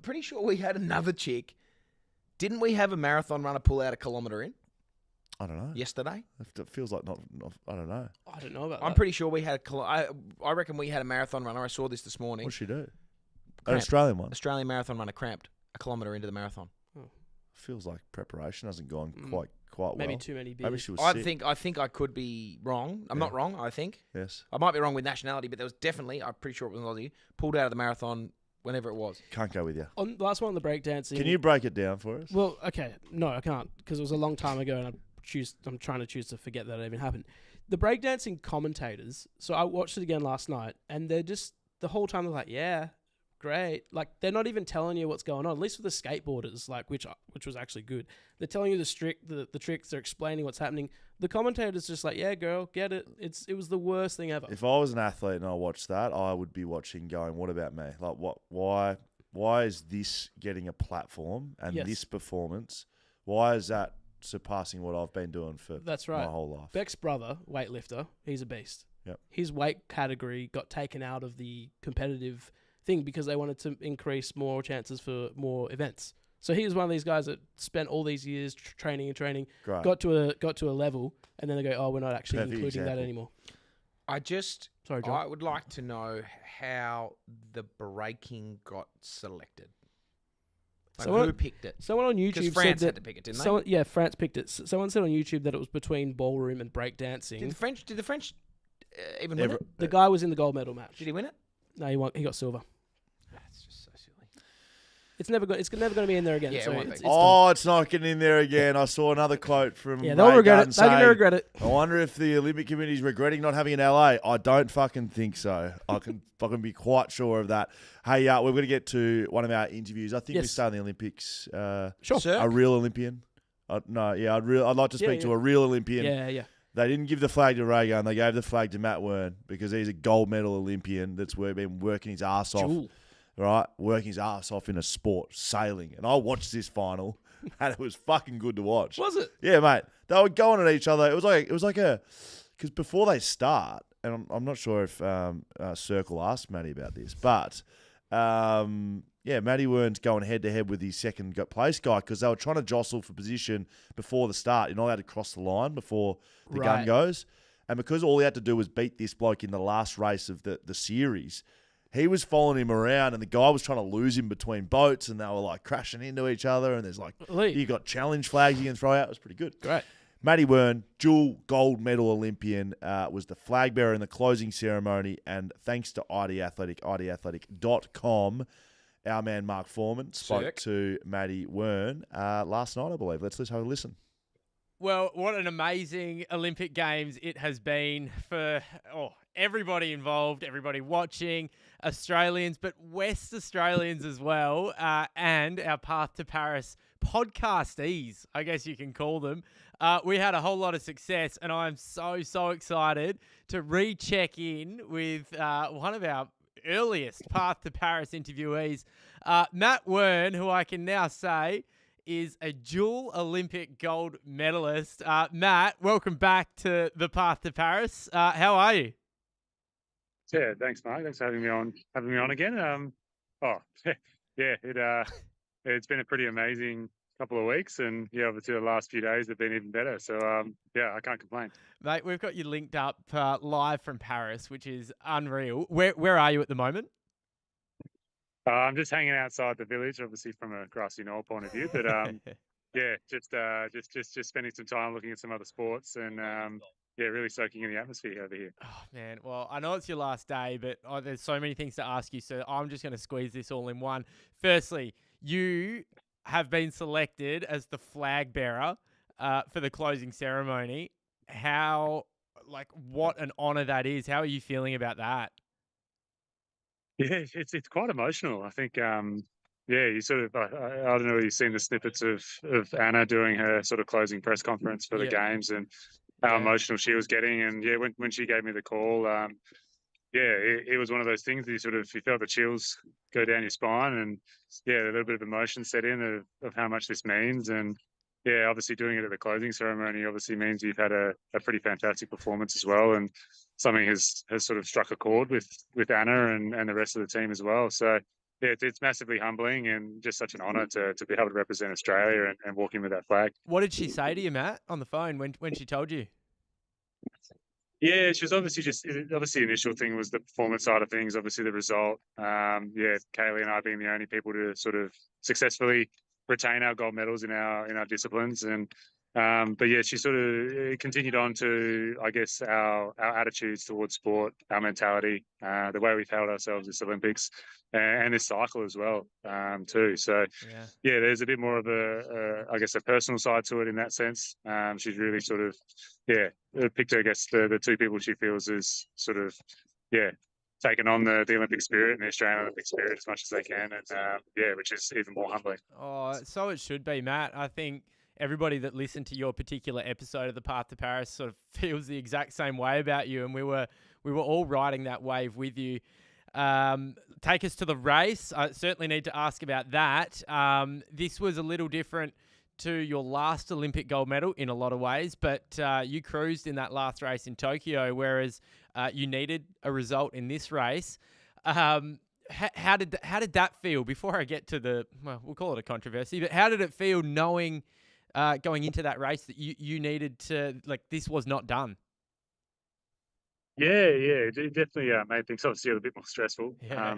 pretty sure we had another chick. Didn't we have a marathon runner pull out a kilometre in? I don't know. Yesterday? It feels like not I don't know. I don't know about that. I'm pretty sure we had I reckon we had a marathon runner. I saw this morning. What did she do? An Cramped. Australian one. Australian marathon runner cramped a kilometre into the marathon. Feels like preparation hasn't gone quite well. Maybe too many beers. Maybe she was sick. I think I could be wrong. I'm not wrong, I think. Yes. I might be wrong with nationality, but there was definitely, I'm pretty sure it was an Aussie, pulled out of the marathon whenever it was. Can't go with you. On the last one on the breakdancing. Can you break it down for us? Well, okay. No, I can't because it was a long time ago and I'm trying to choose to forget that it even happened. The breakdancing commentators, so I watched it again last night and they're just, the whole time they're like, yeah, great. Like, they're not even telling you what's going on, at least with the skateboarders, like, which was actually good. They're telling you the tricks, they're explaining what's happening. The commentator's just like, yeah, girl, get it. It was the worst thing ever. If I was an athlete and I watched that, I would be watching going, what about me? Like, why is this getting a platform and this performance? Why is that surpassing what I've been doing for my whole life? Beck's brother, weightlifter, he's a beast. Yep. His weight category got taken out of the competitive thing because they wanted to increase more chances for more events. So he was one of these guys that spent all these years training, Great. got to a level, and then they go, oh, we're not actually Perfect including example. that anymore. Sorry, John. I would like to know how the breaking got selected. Like who picked it? Someone on YouTube Because France said had to pick it, didn't they? Yeah, France picked it. Someone said on YouTube that it was between ballroom and breakdancing. Did the French even win it? The guy was in the gold medal match. Did he win it? No, he got silver. That's just so silly. It's never going to be in there again. Yeah, it so won't be. it's It's not getting in there again. I saw another quote from yeah, they'll Ray regret Garden it. They're going to saying, regret it. I wonder if the Olympic Committee is regretting not having an LA. I don't fucking think so. I can be quite sure of that. Hey, we're going to get to one of our interviews. I think we Yes. start in the Olympics. Sure. A real Olympian. I'd like to speak to a real Olympian. Yeah. They didn't give the flag to Ray Garden. They gave the flag to Matt Wearn because he's a gold medal Olympian that's been working his ass off. Jewel. Right, working his ass off in a sport, sailing. And I watched this final, and it was fucking good to watch. Was it? Yeah, mate. They were going at each other. It was like because before they start, and I'm not sure if Circle asked Matty about this, but Matty Wearn's going head to head with his second place guy because they were trying to jostle for position before the start. You're not allowed to cross the line before the gun goes, and because all he had to do was beat this bloke in the last race of the series. He was following him around, and the guy was trying to lose him between boats, and they were like crashing into each other. And there's like, you got challenge flags you can throw out. It was pretty good. Great. Matty Wearn, dual gold medal Olympian, was the flag bearer in the closing ceremony. And thanks to ID Athletic, idathletic.com, our man Mark Foreman spoke to Matty Wearn last night, I believe. Let's have a listen. Well, what an amazing Olympic Games it has been for everybody involved, everybody watching, Australians, but West Australians as well, and our Path to Paris podcastees, I guess you can call them. We had a whole lot of success, and I'm so excited to recheck in with one of our earliest Path to Paris interviewees, Matt Wearn, who I can now say is a dual Olympic gold medalist. Matt, welcome back to the Path to Paris. How are you? Yeah, thanks, Mark. Thanks for having me on again. It's been a pretty amazing couple of weeks, and obviously the last few days have been even better. So I can't complain. Mate, we've got you linked up live from Paris, which is unreal. Where are you at the moment? I'm just hanging outside the village, obviously from a grassy knoll point of view, but just spending some time looking at some other sports and really soaking in the atmosphere over here. Oh man, well I know it's your last day, but there's so many things to ask you, so I'm just going to squeeze this all in one. Firstly, you have been selected as the flag bearer for the closing ceremony. What an honour that is. How are you feeling about that? Yeah, it's quite emotional. I think, you sort of, I don't know if you've seen the snippets of Anna doing her sort of closing press conference for the games and how emotional she was getting. And when she gave me the call, it was one of those things that you felt the chills go down your spine and a little bit of emotion set in of how much this means. And obviously doing it at the closing ceremony obviously means you've had a pretty fantastic performance as well. And something has sort of struck a chord with Anna and the rest of the team as well. So it's massively humbling and just such an honour to be able to represent Australia and walk in with that flag. What did she say to you, Matt, on the phone when she told you? Yeah, she was obviously the initial thing was the performance side of things, obviously the result. Kaylee and I being the only people to sort of successfully retain our gold medals in our disciplines. And she sort of continued on to, I guess, our attitudes towards sport, our mentality, the way we've held ourselves this Olympics and this cycle as well, too. So, there's a bit more of a personal side to it in that sense. She's really sort of, picked, I guess, the two people she feels is sort of, taken on the Olympic spirit and the Australian Olympic spirit as much as they can. And, which is even more humbling. Oh, so it should be, Matt. I think everybody that listened to your particular episode of the Path to Paris sort of feels the exact same way about you, and we were all riding that wave with you. Take us to the race. I certainly need to ask about that. This was a little different to your last Olympic gold medal in a lot of ways, but you cruised in that last race in Tokyo, whereas you needed a result in this race. How did that feel? Before I get to we'll call it a controversy, but how did it feel knowing going into that race that you needed to, this was not done? It definitely made things obviously a little bit more stressful. Yeah.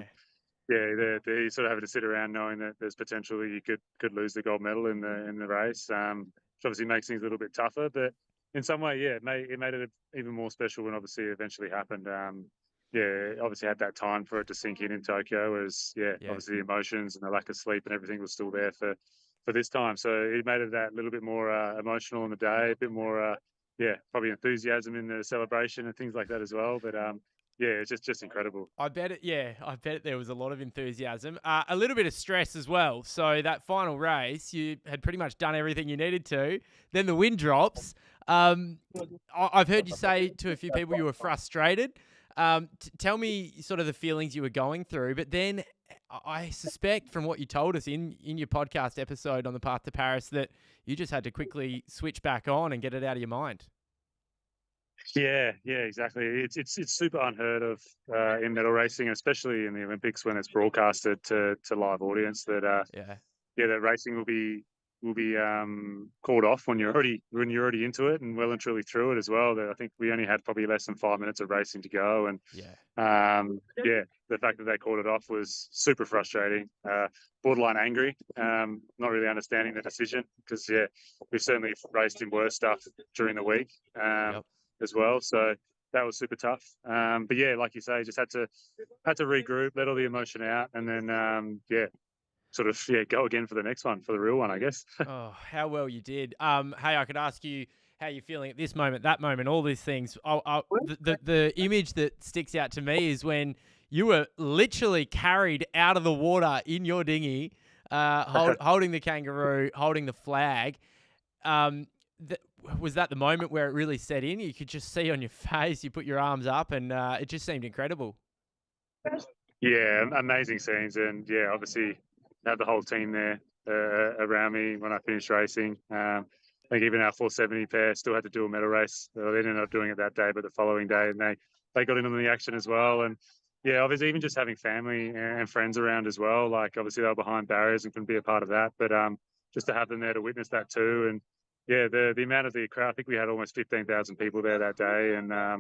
You sort of having to sit around knowing that there's potential that you could lose the gold medal in the race, which obviously makes things a little bit tougher. But in some way, it made it even more special when obviously it eventually happened. obviously had that time for it to sink in Tokyo. Whereas, obviously the emotions and the lack of sleep and everything was still there for this time. So it made it that little bit more emotional on the day, a bit more, probably enthusiasm in the celebration and things like that as well. But it's just incredible. I bet it. Yeah, I bet there was a lot of enthusiasm, a little bit of stress as well. So that final race, you had pretty much done everything you needed to. Then the wind drops. I've heard you say to a few people you were frustrated. Tell me sort of the feelings you were going through. But then I suspect from what you told us in your podcast episode on the Path to Paris that you just had to quickly switch back on and get it out of your mind. Yeah, exactly. It's super unheard of in medal racing, especially in the Olympics when it's broadcasted to live audience. That that racing will be called off when you're already into it and well and truly through it as well. That I think we only had probably less than 5 minutes of racing to go, and the fact that they called it off was super frustrating. Borderline angry, not really understanding the decision because we've certainly raced in worse stuff during the week. As well, so that was super tough. But like you say, just had to regroup, let all the emotion out, and then go again for the next one, for the real one, I guess. Oh, how well you did. Hey, I could ask you how you're feeling at this moment, that moment, all these things. The image that sticks out to me is when you were literally carried out of the water in your dinghy, holding the kangaroo, holding the flag. Was that the moment where it really set in? You could just see on your face, you put your arms up, and it just seemed incredible. Yeah, amazing scenes. And obviously had the whole team there around me when I finished racing. I think even our 470 pair still had to do a medal race. They ended up doing it that day, but the following day, and they got in on the action as well. And obviously even just having family and friends around as well. Like obviously they were behind barriers and couldn't be a part of that, but just to have them there to witness that too. And the amount of the crowd, I think we had almost 15,000 people there that day. And I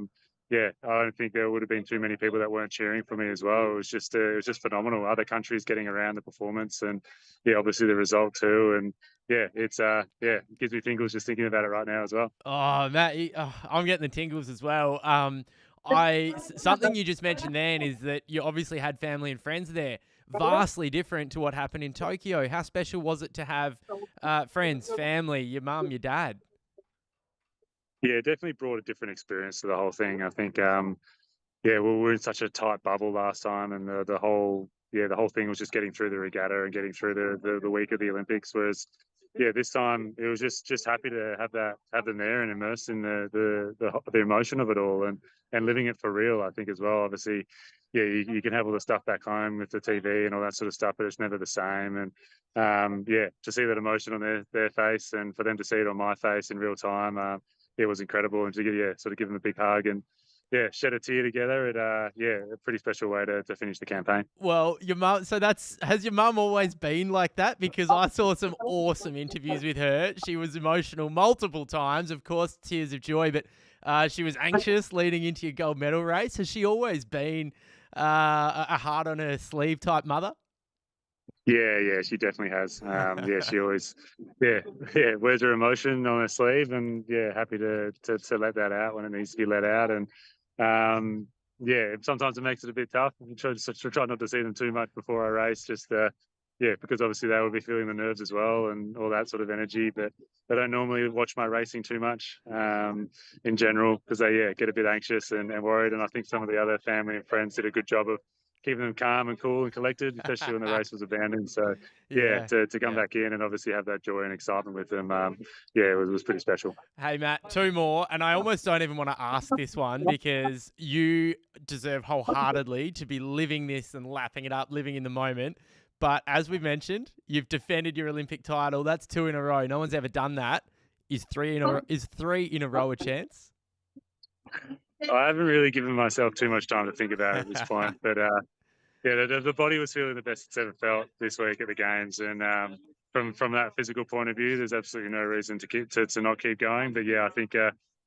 don't think there would have been too many people that weren't cheering for me as well. It was just phenomenal. Other countries getting around the performance and obviously the result too. And it gives me tingles just thinking about it right now as well. Oh, Matt, I'm getting the tingles as well. Something you just mentioned then is that you obviously had family and friends there. Vastly different to what happened in Tokyo. How special was it to have friends, family, your mum, your dad? Yeah, it definitely brought a different experience to the whole thing. I think, we were in such a tight bubble last time, and the whole thing was just getting through the regatta and getting through the week of the Olympics. Whereas, this time it was just happy to have them there and immersed in the emotion of it all and living it for real. I think as well. Obviously, you can have all the stuff back home with the TV and all that sort of stuff, but it's never the same. And to see that emotion on their face and for them to see it on my face in real time, it was incredible. And to give them a big hug and shed a tear together. A pretty special way to finish the campaign. Well, your mum. So has your mum always been like that? Because I saw some awesome interviews with her. She was emotional multiple times, of course, tears of joy, but she was anxious leading into your gold medal race. Has she always been a heart on her sleeve type mother? Yeah, she definitely has. She always, wears her emotion on her sleeve, and happy to let that out when it needs to be let out. And sometimes it makes it a bit tough. I try not to see them too much before I race, just because obviously they will be feeling the nerves as well and all that sort of energy. But they don't normally watch my racing too much in general because they get a bit anxious and worried. And I think some of the other family and friends did a good job of keeping them calm and cool and collected, especially when the race was abandoned. So to come back in and obviously have that joy and excitement with them, it was pretty special. Hey Matt, two more, and I almost don't even want to ask this one because you deserve wholeheartedly to be living this and lapping it up, living in the moment. But as we've mentioned, you've defended your Olympic title. That's 2 in a row. No one's ever done that. Is 3 in a row a chance? I haven't really given myself too much time to think about it at this point, but the body was feeling the best it's ever felt this week at the games, and from that physical point of view, there's absolutely no reason to not keep going. But I think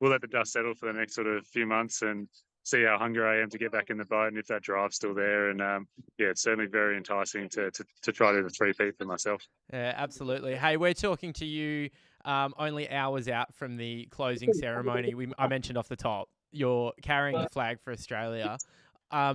we'll let the dust settle for the next sort of few months and see how hungry I am to get back in the boat and if that drive's still there. And it's certainly very enticing to try to do the 3-peat for myself. Yeah, absolutely. Hey, we're talking to you only hours out from the closing ceremony. I mentioned off the top, you're carrying the flag for Australia. How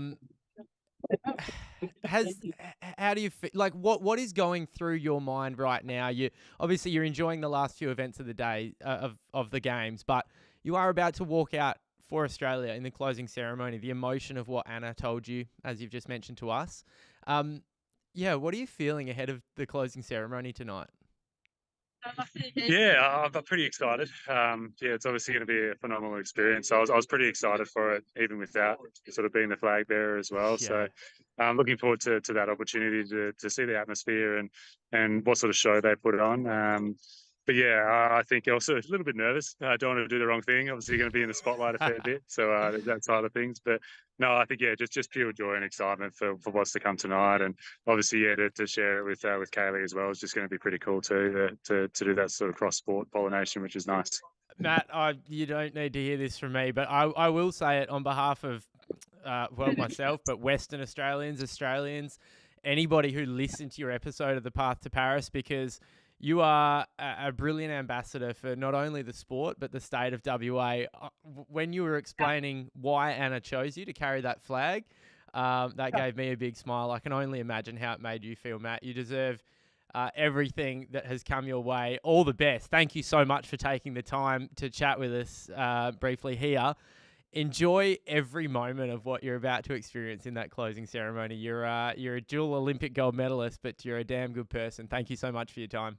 do you feel? Like, what is going through your mind right now? You're enjoying the last few events of the day of the games, but you are about to walk out for Australia in the closing ceremony. The emotion of what Anna told you, as you've just mentioned to us. What are you feeling ahead of the closing ceremony tonight? Yeah, I'm pretty excited. It's obviously going to be a phenomenal experience. I was pretty excited for it, even without sort of being the flag bearer as well. Yeah. So I'm looking forward to that opportunity to see the atmosphere and what sort of show they put on. But yeah, I think also a little bit nervous. I don't want to do the wrong thing. Obviously, you're going to be in the spotlight a fair bit. So there's that side of things. But no, I think, just pure joy and excitement for what's to come tonight. And obviously, to share it with Kaylee as well is just going to be pretty cool too, to do that sort of cross-sport pollination, which is nice. Matt, you don't need to hear this from me, but I will say it on behalf of, myself, but Western Australians, anybody who listened to your episode of The Path to Paris, because you are a brilliant ambassador for not only the sport, but the state of WA. When you were explaining why Anna chose you to carry that flag, that gave me a big smile. I can only imagine how it made you feel, Matt. You deserve everything that has come your way. All the best. Thank you so much for taking the time to chat with us briefly here. Enjoy every moment of what you're about to experience in that closing ceremony. You're a dual Olympic gold medalist, but you're a damn good person. Thank you so much for your time.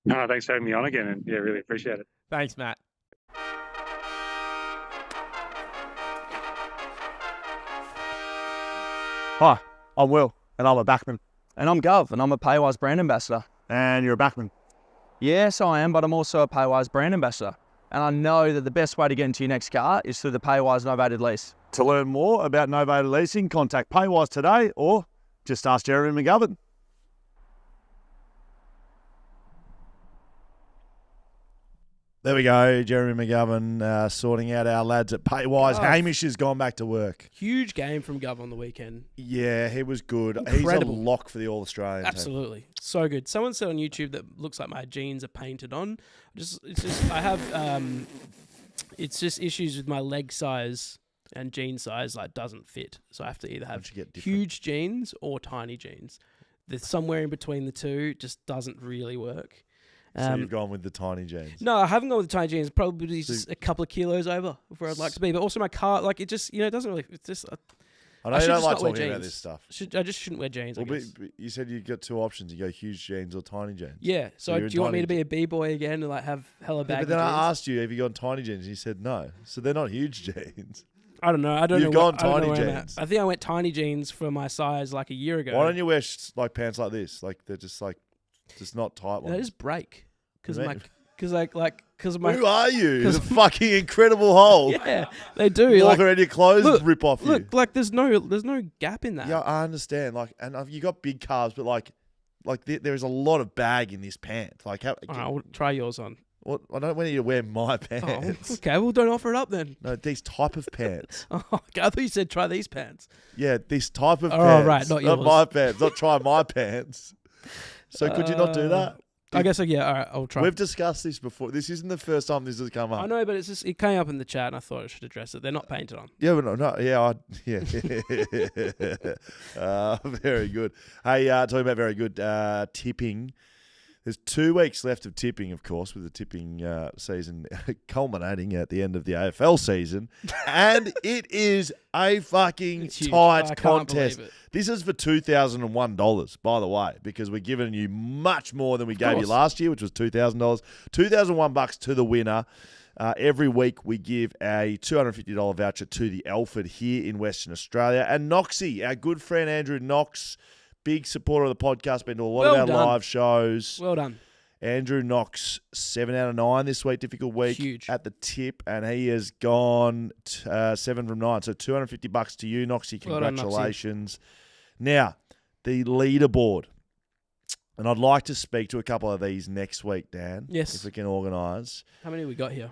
No, thanks for having me on again, and really appreciate it. Thanks, Matt. Hi, I'm Will, and I'm a backman. And I'm Gov, and I'm a Paywise brand ambassador. And you're a backman. Yes, I am, but I'm also a Paywise brand ambassador. And I know that the best way to get into your next car is through the Paywise novated lease. To learn more about novated leasing, contact Paywise today or just ask Jeremy McGovern. There we go, Jeremy McGovern sorting out our lads at Paywise. Oh. Hamish has gone back to work. Huge game from Gov on the weekend. Yeah, he was good. Incredible. He's a lock for the All-Australians. Absolutely. So good. Someone said on YouTube that looks like my jeans are painted on. I have it's just issues with my leg size and jean size doesn't fit. So I have to either have huge jeans or tiny jeans. There's somewhere in between the two, just doesn't really work. So you've gone with the tiny jeans? No, I haven't gone with the tiny jeans. Probably just a couple of kilos over where I'd like to be. But also my car, it just, it doesn't really, it's just... I know you don't like talking about this stuff. I just shouldn't wear jeans, I guess. But you said you got two options. You go huge jeans or tiny jeans. Yeah. So do you want me to be a B-boy again and have hella baggy But then jeans? I asked you, have you gone tiny jeans? And you said no. So they're not huge jeans. I don't know. You've gone tiny jeans. I think I went tiny jeans for my size a year ago. Why don't you wear pants like this? They're just not tight ones. They just break because of my. Who are you? There's a fucking incredible hole. Yeah, they do. Walk around your clothes, rip off you. Look, there's no gap in that. Yeah, I understand. And you got big calves, but there is a lot of bag in this pant. I'll try yours on. Well, I don't want you to wear my pants. Oh, okay, well, don't offer it up then. No, these type of pants. Oh, okay, I thought you said try these pants. Yeah, this type of pants. Oh, right, not yours. Not my pants. Not try my pants. So could you not do that? I guess so, yeah. All right, I'll try. We've discussed this before. This isn't the first time this has come up. I know, but it came up in the chat, and I thought I should address it. They're not painted on. Yeah, but very good. Hey, talking about very good tipping. There's 2 weeks left of tipping, of course, with the tipping season culminating at the end of the AFL season. And it is a fucking tight contest. This is for $2,001, by the way, because we're giving you much more than we gave you last year, which was $2,000. $2,001 to the winner. Every week we give a $250 voucher to the Alfred here in Western Australia. And Noxie, our good friend Andrew Knox, big supporter of the podcast, been to a lot of our live shows. Well done. Andrew Knox, 7 out of 9 this week, difficult week. Huge. At the tip, and he has gone 7 from 9. So $250 to you, Noxie. Congratulations. Now, the leaderboard. And I'd like to speak to a couple of these next week, Dan. Yes. If we can organise. How many we got here?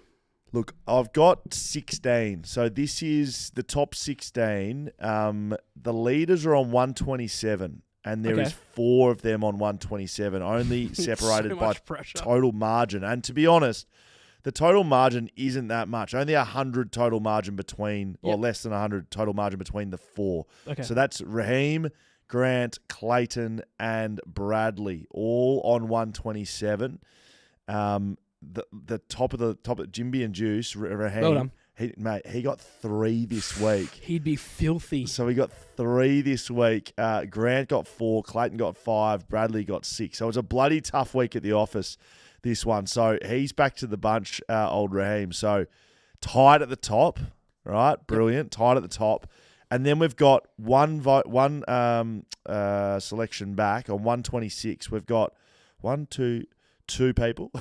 Look, I've got 16. So this is the top 16. The leaders are on 127. And there is 4 of them on 127, only separated by pressure. Total margin. And to be honest, the total margin isn't that much. Only 100 total margin between, or Yep. less than 100 total margin between the four. Okay. So that's Raheem, Grant, Clayton, and Bradley, all on 127. The top of Jimby and Juice, Raheem. Well done. He got 3 this week. He'd be filthy. So he got 3 this week. Grant got 4, Clayton got 5, Bradley got 6. So it's a bloody tough week at the office, this one. So he's back to the bunch, old Raheem. So tied at the top, right? Brilliant. Tied at the top. And then we've got one selection back on 126. We've got two people,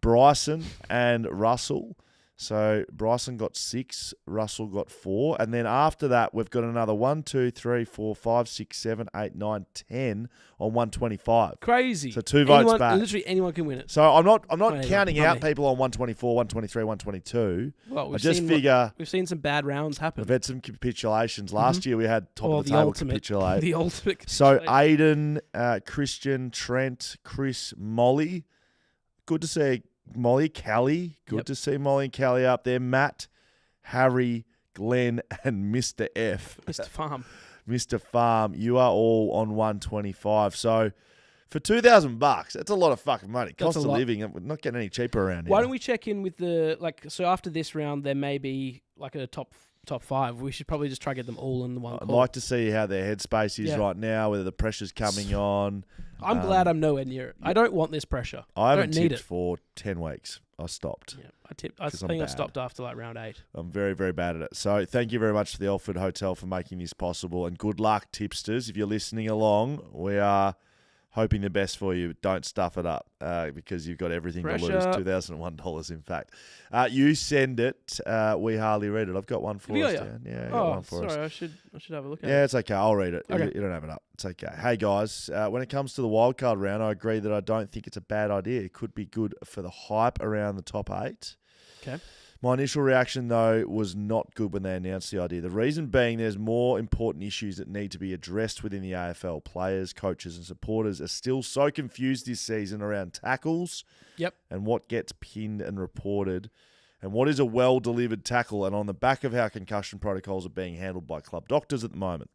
Bryson and Russell. So Bryson got 6, Russell got 4. And then after that, we've got another 1, 2, 3, 4, 5, 6, 7, 8, 9, 10 on 125. Crazy. So 2 votes back. Literally anyone can win it. So I'm not Wait, counting not out me. people on 124, 123, 122. Well, I just seen figure we've seen some bad rounds happen. we've had some capitulations. Last year we had top Or of the the table ultimate, capitulate. the ultimate. So capitulation. Aiden, Christian, Trent, Chris, Molly. Good to see Molly, Callie. Good Yep. to see Molly and Callie up there. Matt, Harry, Glenn, and Mr. F. Mr. Farm. Mr. Farm, you are all on 125. So for $2,000, that's a lot of fucking money. That's Cost a of lot. living, we're not getting any cheaper around here. Why don't we check in with the so after this round there may be like a top 5. We should probably just try to get them all in the one I'd call. like to see how their headspace is Yeah. right now, whether the pressure's coming on. I'm glad I'm nowhere near it. I don't want this pressure. I haven't don't need tipped it. for 10 weeks. I stopped. Yeah, I 'Cause I'm think I bad. stopped after like round 8. I'm very, very bad at it. So thank you very much to the Alfred Hotel for making this possible. And good luck, tipsters. If you're listening along, we are hoping the best for you. Don't stuff it up because you've got everything to lose. Pressure. $2,001, in fact. You send it. We hardly read it. I've got one for Have you us got down. Yeah, I got Oh, one for us. sorry. I should have a look at Yeah, it. it's okay. I'll read it. Okay. You don't have it up. It's okay. Hey, guys, when it comes to the wildcard round, I agree that I don't think it's a bad idea. It could be good for the hype around the top 8. Okay. My initial reaction, though, was not good when they announced the idea. The reason being there's more important issues that need to be addressed within the AFL. Players, coaches and supporters are still so confused this season around tackles Yep. and what gets pinned and reported and what is a well-delivered tackle and on the back of how concussion protocols are being handled by club doctors at the moment.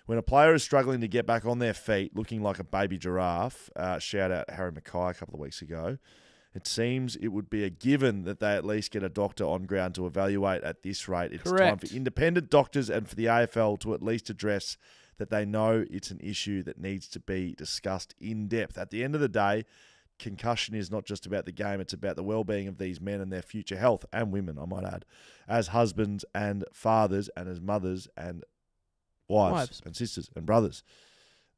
When a player is struggling to get back on their feet, looking like a baby giraffe, shout out Harry Mackay a couple of weeks ago, it seems it would be a given that they at least get a doctor on ground to evaluate at this rate. It's time Correct. for independent doctors and for the AFL to at least address that they know it's an issue that needs to be discussed in depth. At the end of the day, concussion is not just about the game, it's about the well-being of these men and their future health, and women, I might add, as husbands and fathers and as mothers and wives. And sisters and brothers.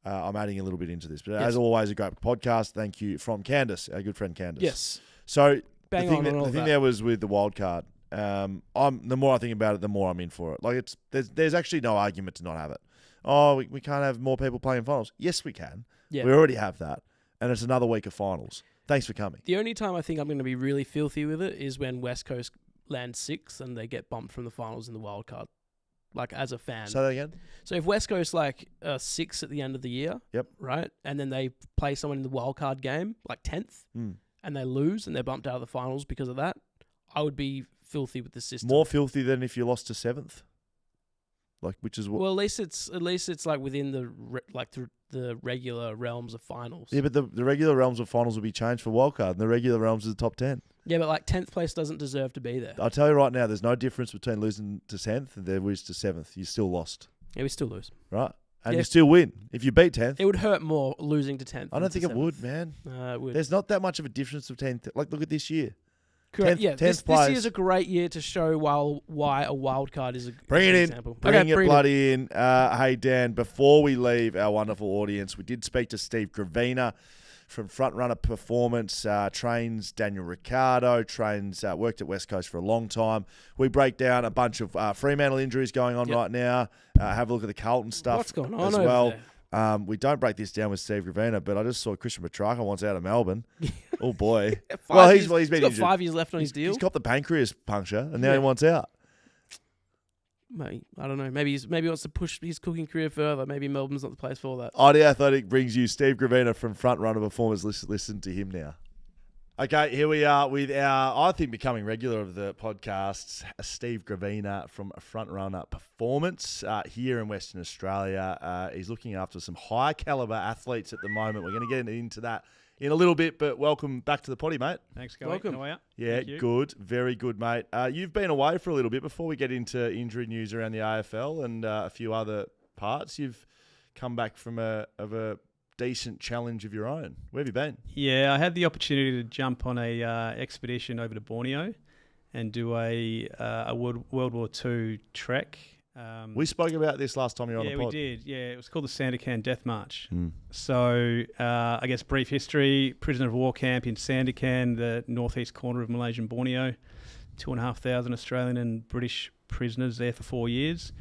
I'm adding a little bit into this. But as always, a great podcast. Thank you from Candace, our good friend Candace. Yes. So Bang the thing, on all the of thing that. there was with the wild card. The more I think about it, the more I'm in for it. Like there's actually no argument to not have it. Oh, we can't have more people playing finals. Yes, we can. Yeah. We already have that, and it's another week of finals. Thanks for coming. The only time I think I'm going to be really filthy with it is when West Coast lands 6th and they get bumped from the finals in the wild card. Like as a fan. Say that again. So if West Coast 6 at the end of the year, Yep. right, and then they play someone in the wild card game like 10th, and they lose and they're bumped out of the finals because of that, I would be filthy with the system. More filthy than if you lost to 7th. Like, which is what? Well, at least it's like within the regular realms of finals. Yeah, but the regular realms of finals will be changed for wildcard, and the regular realms is the top 10. Yeah, but like 10th place doesn't deserve to be there. I'll tell you right now, there's no difference between losing to 10th and there was to 7th. You still lost, Yeah, we still lose. right? And Yeah. you still win. If you beat 10th, It would hurt more losing to 10th. I than don't to think it 7th. would, man. It would. There's not that much of a difference between, like, look at this year. Correct. 10th Yeah, this place. year's a great year to show why a wild card is a Bring it good in. example. Bring Okay, it bring bloody in. Hey, Dan, before we leave our wonderful audience, we did speak to Steve Gravina from Frontrunner Performance, trains Daniel Ricciardo, worked at West Coast for a long time. We break down a bunch of Fremantle injuries going on right now. Have a look at the Carlton stuff What's going on as over well. there? We don't break this down with Steve Gravina, but I just saw Christian Petrarca once out of Melbourne. Oh, boy. He's been he's got injured. 5 years left on his deal. He's got the pancreas puncture, and now Yeah. he wants out. Mate, I don't know. Maybe he wants to push his cooking career further. Maybe Melbourne's not the place for that. ID Athletic brings you Steve Gravina from Frontrunner Performance. Listen to him now. Okay, here we are with our, I think, becoming regular of the podcasts, Steve Gravina from Front Runner Performance here in Western Australia. He's looking after some high caliber athletes at the moment. We're going to get into that in a little bit, but welcome back to the potty, mate. Thanks, guys. Welcome. How are you? Yeah, Thank you. good. Very good, mate. You've been away for a little bit before we get into injury news around the AFL and a few other parts. You've come back from a decent challenge of your own. Where have you been? Yeah, I had the opportunity to jump on a expedition over to Borneo and do a World War II trek. We spoke about this last time you were on the Yeah, pod. we did. Yeah, it was called the Sandakan Death March. Mm. So, I guess brief history, prisoner of war camp in Sandakan, the northeast corner of Malaysian Borneo, 2,500 Australian and British prisoners there for 4 years.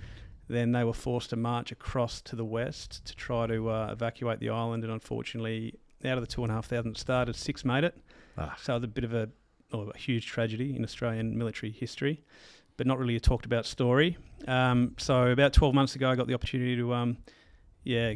Then they were forced to march across to the west to try to evacuate the island, and unfortunately, out of the 2,500 that started, 6 made it. So it was a bit of a huge tragedy in Australian military history, but not really a talked about story. So about 12 months ago, I got the opportunity to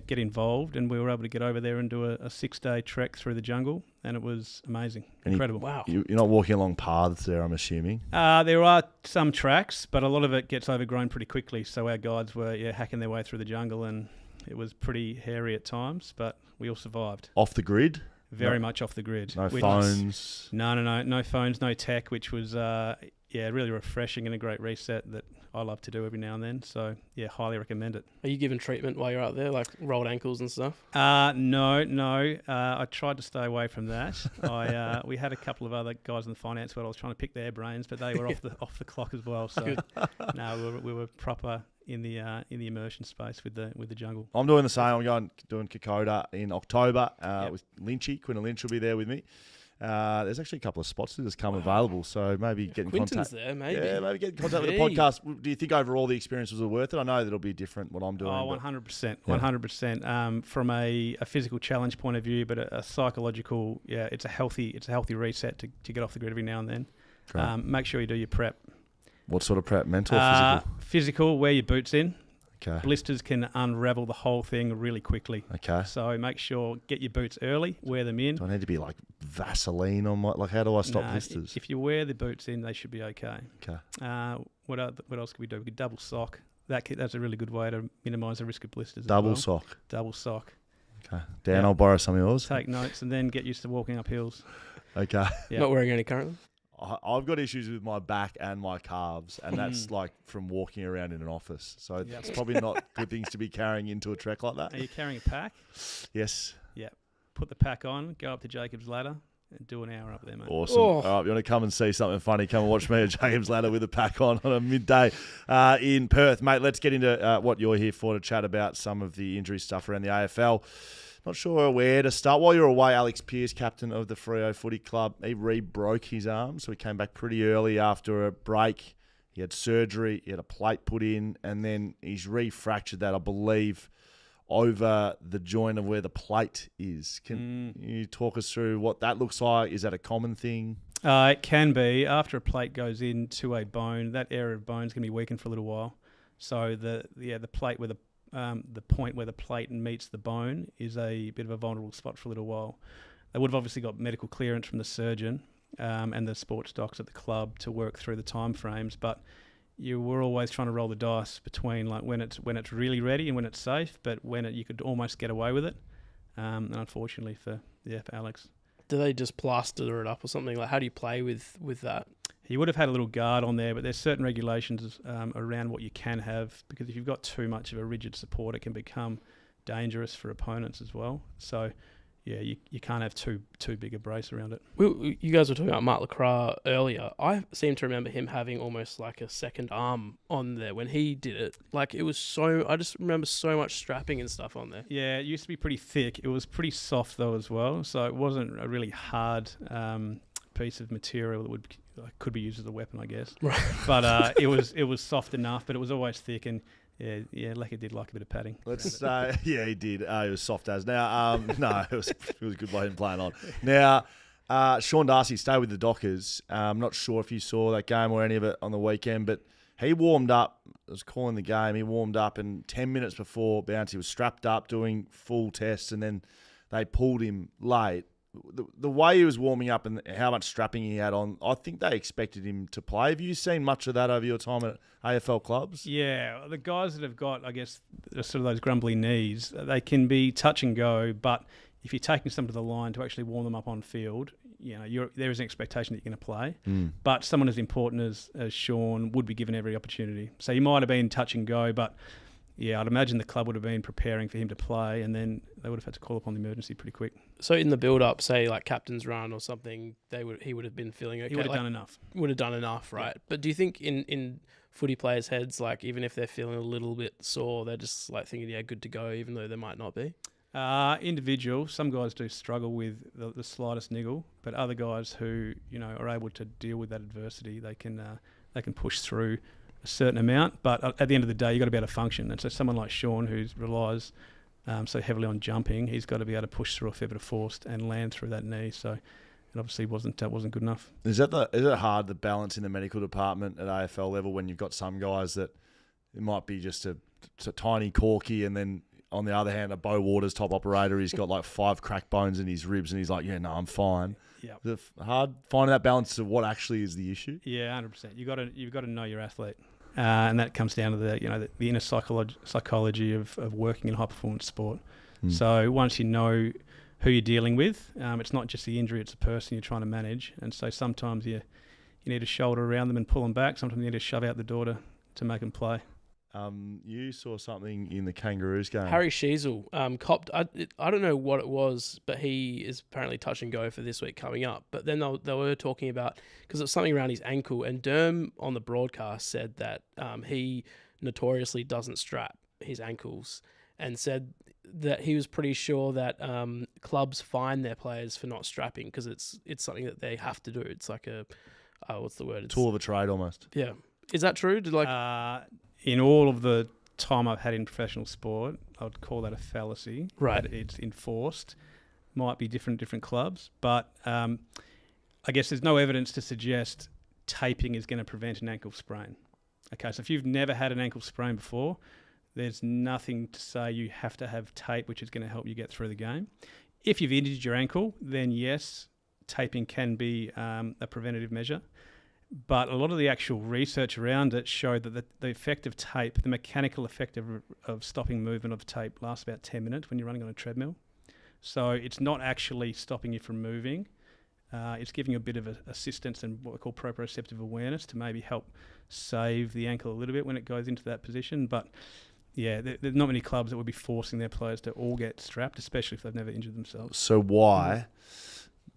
get involved, and we were able to get over there and do a 6-day trek through the jungle, and it was amazing, incredible. Wow. You're not walking along paths there, I'm assuming. There are some tracks, but a lot of it gets overgrown pretty quickly. So our guides were hacking their way through the jungle, and it was pretty hairy at times, but we all survived. Off the grid? Very much off the grid. No phones? No phones, no tech, which was really refreshing and a great reset that I love to do every now and then. So highly recommend it. Are you given treatment while you're out there, like rolled ankles and stuff? No. I tried to stay away from that. We had a couple of other guys in the finance world. I was trying to pick their brains, but they were off the clock as well. So no, we were proper in the immersion space with the jungle. I'm doing the same. I'm doing Kokoda in October with Lynchy. Quinton Lynch will be there with me. There's actually a couple of spots that just come available, so maybe get in Quinton's contact. there, maybe. Yeah, maybe get in contact with the podcast. Do you think overall the experience was worth it? I know that it'll be different what I'm doing. 100%. 100%. From a physical challenge point of view, but a psychological, it's a healthy reset to get off the grid every now and then. Make sure you do your prep. What sort of prep? Mental or physical? Physical, wear your boots in. Okay. Blisters can unravel the whole thing really quickly. Okay. So make sure, get your boots early, wear them in. Do I need to be like Vaseline on my, how do I stop blisters? If you wear the boots in, they should be okay. Okay. What else could we do? We could double sock. That's a really good way to minimise the risk of blisters. Double sock. Double sock. Okay. Dan, I'll borrow some of yours. Take notes and then get used to walking up hills. Okay. Yep. Not wearing any currently? I've got issues with my back and my calves, and that's like from walking around in an office. So that's probably not good things to be carrying into a trek like that. Are you carrying a pack? Yes. Yeah. Put the pack on, go up to Jacob's Ladder, and do an hour up there, mate. Awesome. All right, you want to come and see something funny, come and watch me at Jacob's Ladder with a pack on a midday in Perth. Mate, let's get into what you're here for, to chat about some of the injury stuff around the AFL. Not sure where to start. While you're away, Alex Pearce, captain of the Freo Footy Club, he re-broke his arm, so he came back pretty early after a break. He had surgery, he had a plate put in, and then he's re-fractured that, I believe, over the joint of where the plate is. Can you talk us through what that looks like? Is that a common thing? It can be. After a plate goes into a bone, that area of bone is going to be weakened for a little while. So the plate where the point where the plate meets the bone is a bit of a vulnerable spot for a little while. They would have obviously got medical clearance from the surgeon and the sports docs at the club to work through the time frames, but you were always trying to roll the dice between like when it's really ready and when it's safe, but when you could almost get away with it. And unfortunately for Alex. Do they just plaster it up or something? Like, how do you play with that? He would have had a little guard on there, but there's certain regulations around what you can have, because if you've got too much of a rigid support, it can become dangerous for opponents as well. So, you can't have too big a brace around it. You guys were talking about Mark Lacroix earlier. I seem to remember him having almost like a second arm on there when he did it. Like, it was I just remember so much strapping and stuff on there. Yeah, it used to be pretty thick. It was pretty soft though as well, so it wasn't a really hard piece of material that could be used as a weapon, I guess. Right. But it was soft enough, but it was always thick, and Lecker did like a bit of padding. Let's say, he did. He was soft as. Now, no, it was good by him playing on. Now, Sean Darcy stayed with the Dockers. I'm not sure if you saw that game or any of it on the weekend, but he warmed up. I was calling the game. He warmed up, and 10 minutes before bounce, he was strapped up doing full tests, and then they pulled him late. the way he was warming up and how much strapping he had on, I think they expected him to play. Have you seen much of that over your time at AFL clubs? Yeah, the guys that have got, I guess, sort of those grumbly knees, they can be touch and go, but if you're taking some to the line to actually warm them up on field, there is an expectation that you're going to play. But someone as important as Sean would be given every opportunity. So he might have been touch and go, but yeah, I'd imagine the club would have been preparing for him to play, and then they would have had to call upon the emergency pretty quick. So in the build-up, say like captain's run or something, he would have been feeling okay. He would have done enough. Would have done enough, right? Yeah. But do you think in footy players' heads, like even if they're feeling a little bit sore, they're just like thinking, yeah, good to go, even though they might not be? Individual. Some guys do struggle with the slightest niggle, but other guys who are able to deal with that adversity, they can push through a certain amount, but at the end of the day, you've got to be able to function. And so someone like Sean, who relies so heavily on jumping, he's got to be able to push through a fair bit of force and land through that knee. So it obviously wasn't good enough. Is it hard, the balance in the medical department at AFL level, when you've got some guys that it might be just a tiny corky, and then on the other hand, a Bo Waters type operator, he's got like 5 crack bones in his ribs, and he's like, yeah, no, I'm fine. Yeah, is it hard finding that balance of what actually is the issue? Yeah, 100%. You've got to know your athlete, and that comes down to the inner psychology of working in high performance sport. So once you know who you're dealing with, it's not just the injury; it's the person you're trying to manage. And so sometimes you need to shoulder around them and pull them back. Sometimes you need to shove out the door to make them play. You saw something in the Kangaroos game. Harry Sheasel copped. I don't know what it was, but he is apparently touch and go for this week coming up. But then they were talking about, because it was something around his ankle, and Derm on the broadcast said that he notoriously doesn't strap his ankles, and said that he was pretty sure that clubs fine their players for not strapping because it's something that they have to do. It's like a what's the word? Tool of a trade almost. Yeah, is that true? In all of the time I've had in professional sport, I would call that a fallacy. Right. That it's enforced. Might be different clubs, but I guess there's no evidence to suggest taping is going to prevent an ankle sprain. Okay, so if you've never had an ankle sprain before, there's nothing to say you have to have tape, which is going to help you get through the game. If you've injured your ankle, then yes, taping can be a preventative measure. But a lot of the actual research around it showed that the effect of tape, the mechanical effect of stopping movement of tape, lasts about 10 minutes when you're running on a treadmill. So it's not actually stopping you from moving. It's giving you a bit of assistance and what we call proprioceptive awareness to maybe help save the ankle a little bit when it goes into that position. But yeah, there's not many clubs that would be forcing their players to all get strapped, especially if they've never injured themselves. So why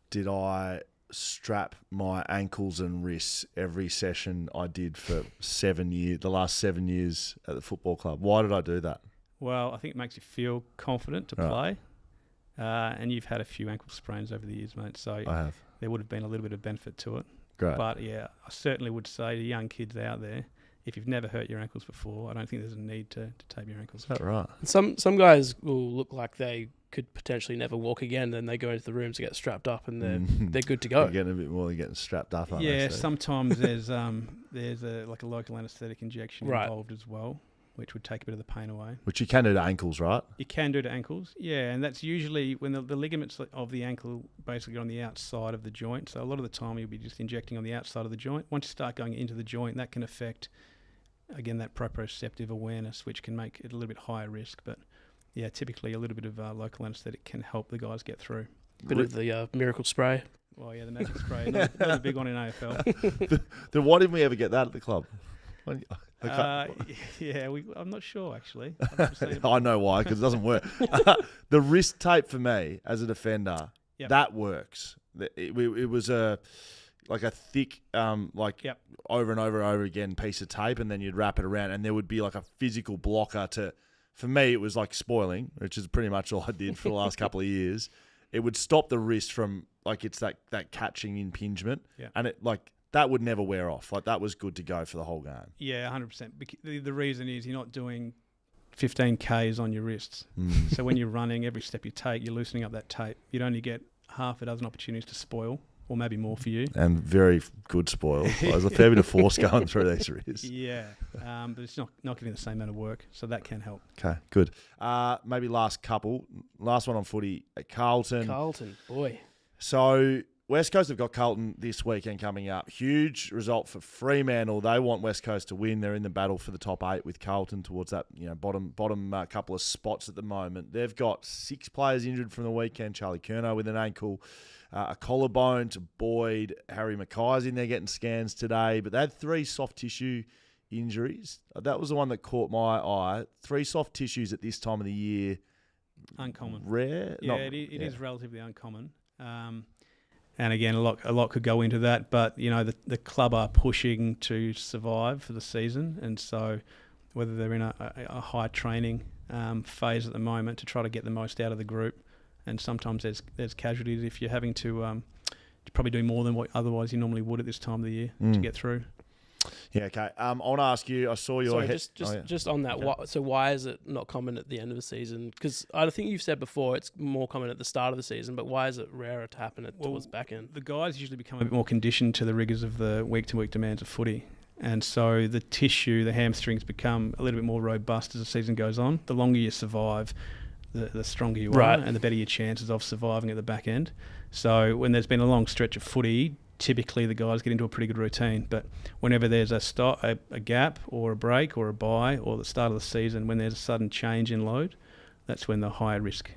did I strap my ankles and wrists every session I did for 7 years, the last 7 years at the football club? Why did I do that? Well, I think it makes you feel confident to play. And you've had a few ankle sprains over the years, mate. So I have. There would have been a little bit of benefit to it. Great. But yeah, I certainly would say to young kids out there, if you've never hurt your ankles before, I don't think there's a need to tape your ankles. Is that right? Some guys will look like they could potentially never walk again, then they go into the rooms to get strapped up, and they're good to go. You're getting a bit more than getting strapped up, aren't yeah, they? Sometimes there's a local anaesthetic injection Right. involved as well, which would take a bit of the pain away. Which you can do to ankles, right? You can do to ankles, yeah, and that's usually when the ligaments of the ankle basically are on the outside of the joint. So a lot of the time you'll be just injecting on the outside of the joint. Once you start going into the joint, that can affect, again, that proprioceptive awareness, which can make it a little bit higher risk. But yeah, typically a little bit of local anaesthetic can help the guys get through. Bit of the miracle spray. Well, yeah, the magic spray, not a big one in AFL. Then why didn't we ever get that at the club? Yeah, I'm not sure actually. I know why, because it doesn't work. The wrist tape for me as a defender, that works. It was a thick, over and over again piece of tape, and then you'd wrap it around, and there would be like a physical blocker to. For me, it was like spoiling, which is pretty much all I did for the last couple of years. It would stop the wrist from it's that catching impingement, and it that would never wear off. That was good to go for the whole game. Yeah, 100%. The reason is you're not doing 15 Ks on your wrists. So when you're running, every step you take, you're loosening up that tape. You'd only get half a dozen opportunities to spoil, or maybe more for you. And very good spoil. There's a fair bit of force going through these wrists. Yeah, but it's not getting the same amount of work, so that can help. Okay, good. Maybe last one on footy. Carlton. Carlton, boy. So West Coast have got Carlton this weekend coming up. Huge result for Fremantle. They want West Coast to win. They're in the battle for the top 8 with Carlton towards that bottom couple of spots at the moment. They've got 6 players injured from the weekend. Charlie Curnow with an ankle, a collarbone to Boyd. Harry Mackay's in there getting scans today. But they had 3 soft tissue injuries. That was the one that caught my eye. 3 soft tissues at this time of the year. Uncommon. Rare? Yeah, it is relatively uncommon. And again, a lot could go into that, but the club are pushing to survive for the season, and so whether they're in a high training phase at the moment to try to get the most out of the group, and sometimes there's casualties if you're having to probably do more than what otherwise you normally would at this time of the year to get through. Yeah, okay. I want to ask you. I saw your just on that. Okay. Why is it not common at the end of the season? Because I think you've said before it's more common at the start of the season, but why is it rarer to happen towards the back end? The guys usually become a bit more conditioned to the rigours of the week-to-week demands of footy, and so the tissue, the hamstrings, become a little bit more robust as the season goes on. The longer you survive, the stronger you are, and the better your chances of surviving at the back end. So when there's been a long stretch of footy, typically the guys get into a pretty good routine, but whenever there's a gap or a break or a bye or the start of the season, when there's a sudden change in load, that's when the higher risk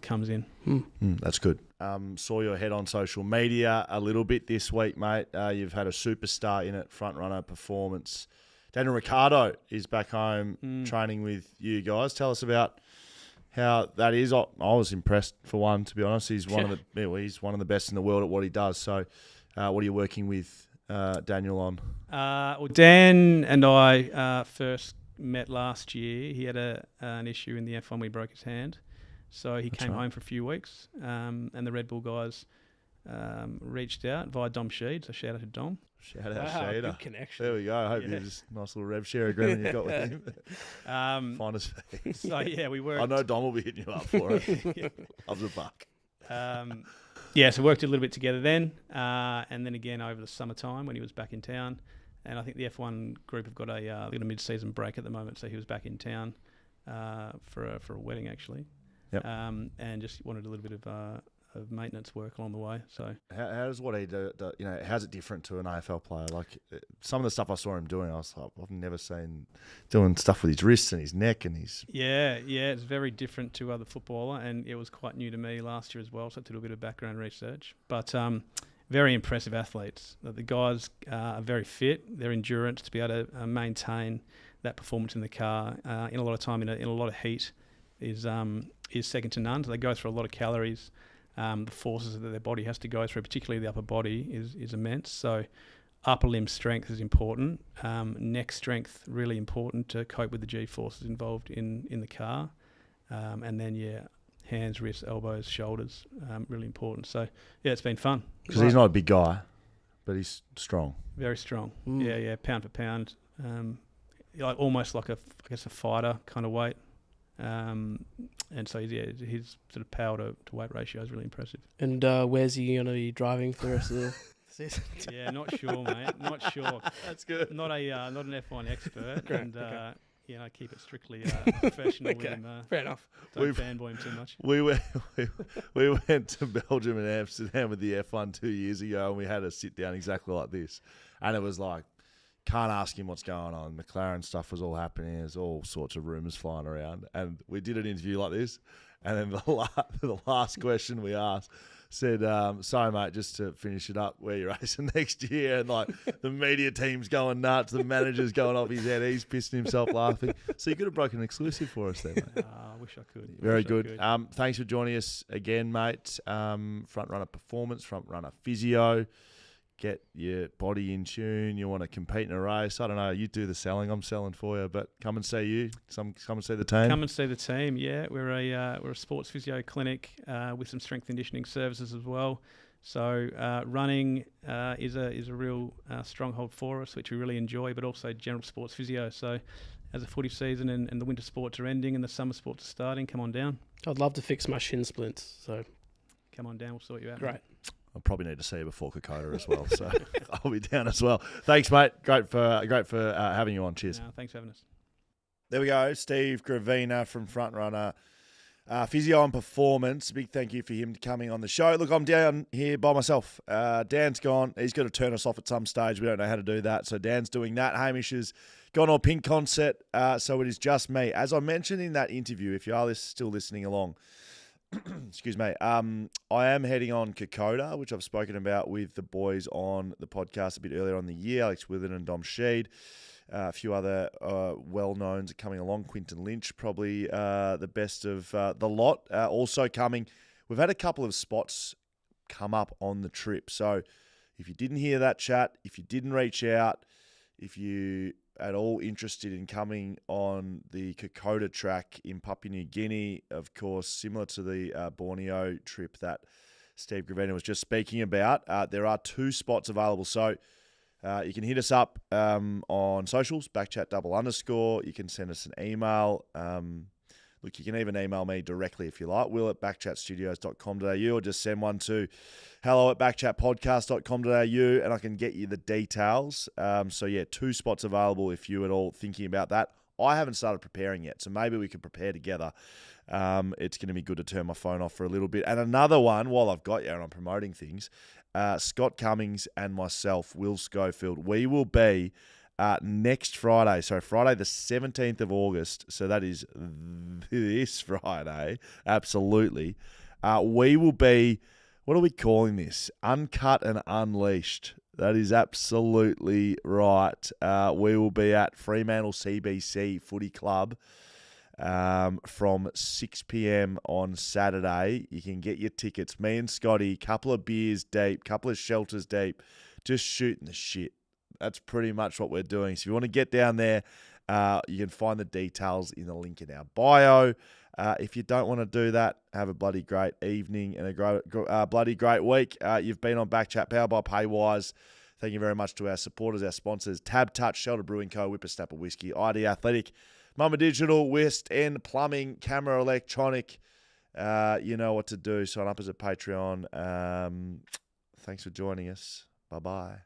comes in. That's good. Saw your head on social media a little bit this week, mate. You've had a superstar in it, front runner performance. Daniel Ricciardo is back home training with you guys. Tell us about how that is. I was impressed, for one, to be honest. He's one of the best in the world at what he does. So what are you working with Daniel on? Well, Dan and I first met last year. He had an issue in the F1 where he broke his hand. So he came home for a few weeks, and the Red Bull guys reached out via Dom Sheed. So shout out to Dom. Shout out Sheeder. Good connection. There we go. I hope you just nice little rev share agreement you've got with him. Finest fee. So yeah, we worked. I know Dom will be hitting you up for it. Loves a buck. Yeah, so worked a little bit together then, and then again over the summertime when he was back in town. And I think the F1 group have got a mid-season break at the moment, so he was back in town for a wedding actually. Yep. And just wanted a little bit of maintenance work along the way. So how does what he do? How's it different to an AFL player? Like some of the stuff I saw him doing, I was like, I've never seen doing stuff with his wrists and his neck and his. Yeah, it's very different to other footballer, and it was quite new to me last year as well. So I did a bit of background research, but very impressive athletes. The guys are very fit. Their endurance to be able to maintain that performance in the car in a lot of time in a lot of heat is second to none. So they go through a lot of calories. The forces that their body has to go through, particularly the upper body, is immense. So upper limb strength is important. Neck strength, really important to cope with the G-forces involved in the car. And then, hands, wrists, elbows, shoulders, really important. So, it's been fun. Because he's not a big guy, but he's strong. Very strong. Yeah, pound for pound. Almost like a fighter kind of weight. And so his sort of power to weight ratio is really impressive. And where's he going to be driving for the rest of the season? Yeah, not sure, mate. Not sure. That's good. Not an F1 expert, and keep it strictly professional with him. Fair enough. Don't fanboy him too much. We went to Belgium and Amsterdam with the F1 2 years ago, and we had a sit down exactly like this, and it was like, can't ask him what's going on. McLaren stuff was all happening. There's all sorts of rumours flying around. And we did an interview like this. And then the last question we asked said, so, mate, just to finish it up, where you're racing next year. And, like, the media team's going nuts. The manager's going off his head. He's pissing himself laughing. So you could have broken an exclusive for us there, mate. I wish I could. Very good. Thanks for joining us again, mate. Front runner performance, front runner physio. Get your body in tune. You want to compete in a race. I don't know. You do the selling. I'm selling for you. But come and see you. Come and see the team. Come and see the team. Yeah, we're a sports physio clinic with some strength conditioning services as well. So running is a real stronghold for us, which we really enjoy. But also general sports physio. So as the footy season and the winter sports are ending and the summer sports are starting, come on down. I'd love to fix my shin splints. So come on down. We'll sort you out. Great. I'll probably need to see you before Kokoda as well, so I'll be down as well. Thanks, mate. Great for having you on. Cheers. Thanks for having us. There we go. Steve Gravina from Front Runner Physio and Performance. Big thank you for him coming on the show. Look, I'm down here by myself. Dan's gone. He's going to turn us off at some stage. We don't know how to do that. So Dan's doing that. Hamish has gone on pink concert. So it is just me. As I mentioned in that interview, if you are still listening along, excuse me, I am heading on Kokoda, which I've spoken about with the boys on the podcast a bit earlier on in the year, Alex Withen and Dom Sheed. A few other well-knowns are coming along. Quinton Lynch, probably the best of the lot. Also coming, we've had a couple of spots come up on the trip. So if you didn't hear that chat, if you didn't reach out, if you at all interested in coming on the Kokoda track in Papua New Guinea, of course, similar to the Borneo trip that Steve Gravina was just speaking about, there are 2 spots available. So you can hit us up on socials, backchat _. You can send us an email. Look, you can even email me directly if you like, will@backchatstudios.com.au, or just send one to hello@backchatpodcast.com.au, and I can get you the details. So, yeah, 2 spots available if you at all thinking about that. I haven't started preparing yet, so maybe we could prepare together. It's going to be good to turn my phone off for a little bit. And another one, while I've got you and I'm promoting things, Scott Cummings and myself, Will Schofield, we will be next Friday, so Friday the 17th of August, so that is this Friday, absolutely. We will be, what are we calling this? Uncut and Unleashed. That is absolutely right. We will be at Fremantle CBC Footy Club from 6 p.m. on Saturday. You can get your tickets. Me and Scotty, couple of beers deep, couple of shelters deep, just shooting the shit. That's pretty much what we're doing. So if you want to get down there, you can find the details in the link in our bio. If you don't want to do that, have a bloody great evening and a bloody great week. You've been on BackChat, powered by Paywise. Thank you very much to our supporters, our sponsors, TABtouch, Shelter Brewing Co, Whippersnapper Whisky, ID Athletic, Mamba Digital, West End Plumbing, Camera Electronic. You know what to do. Sign up as a Patreon. Thanks for joining us. Bye-bye.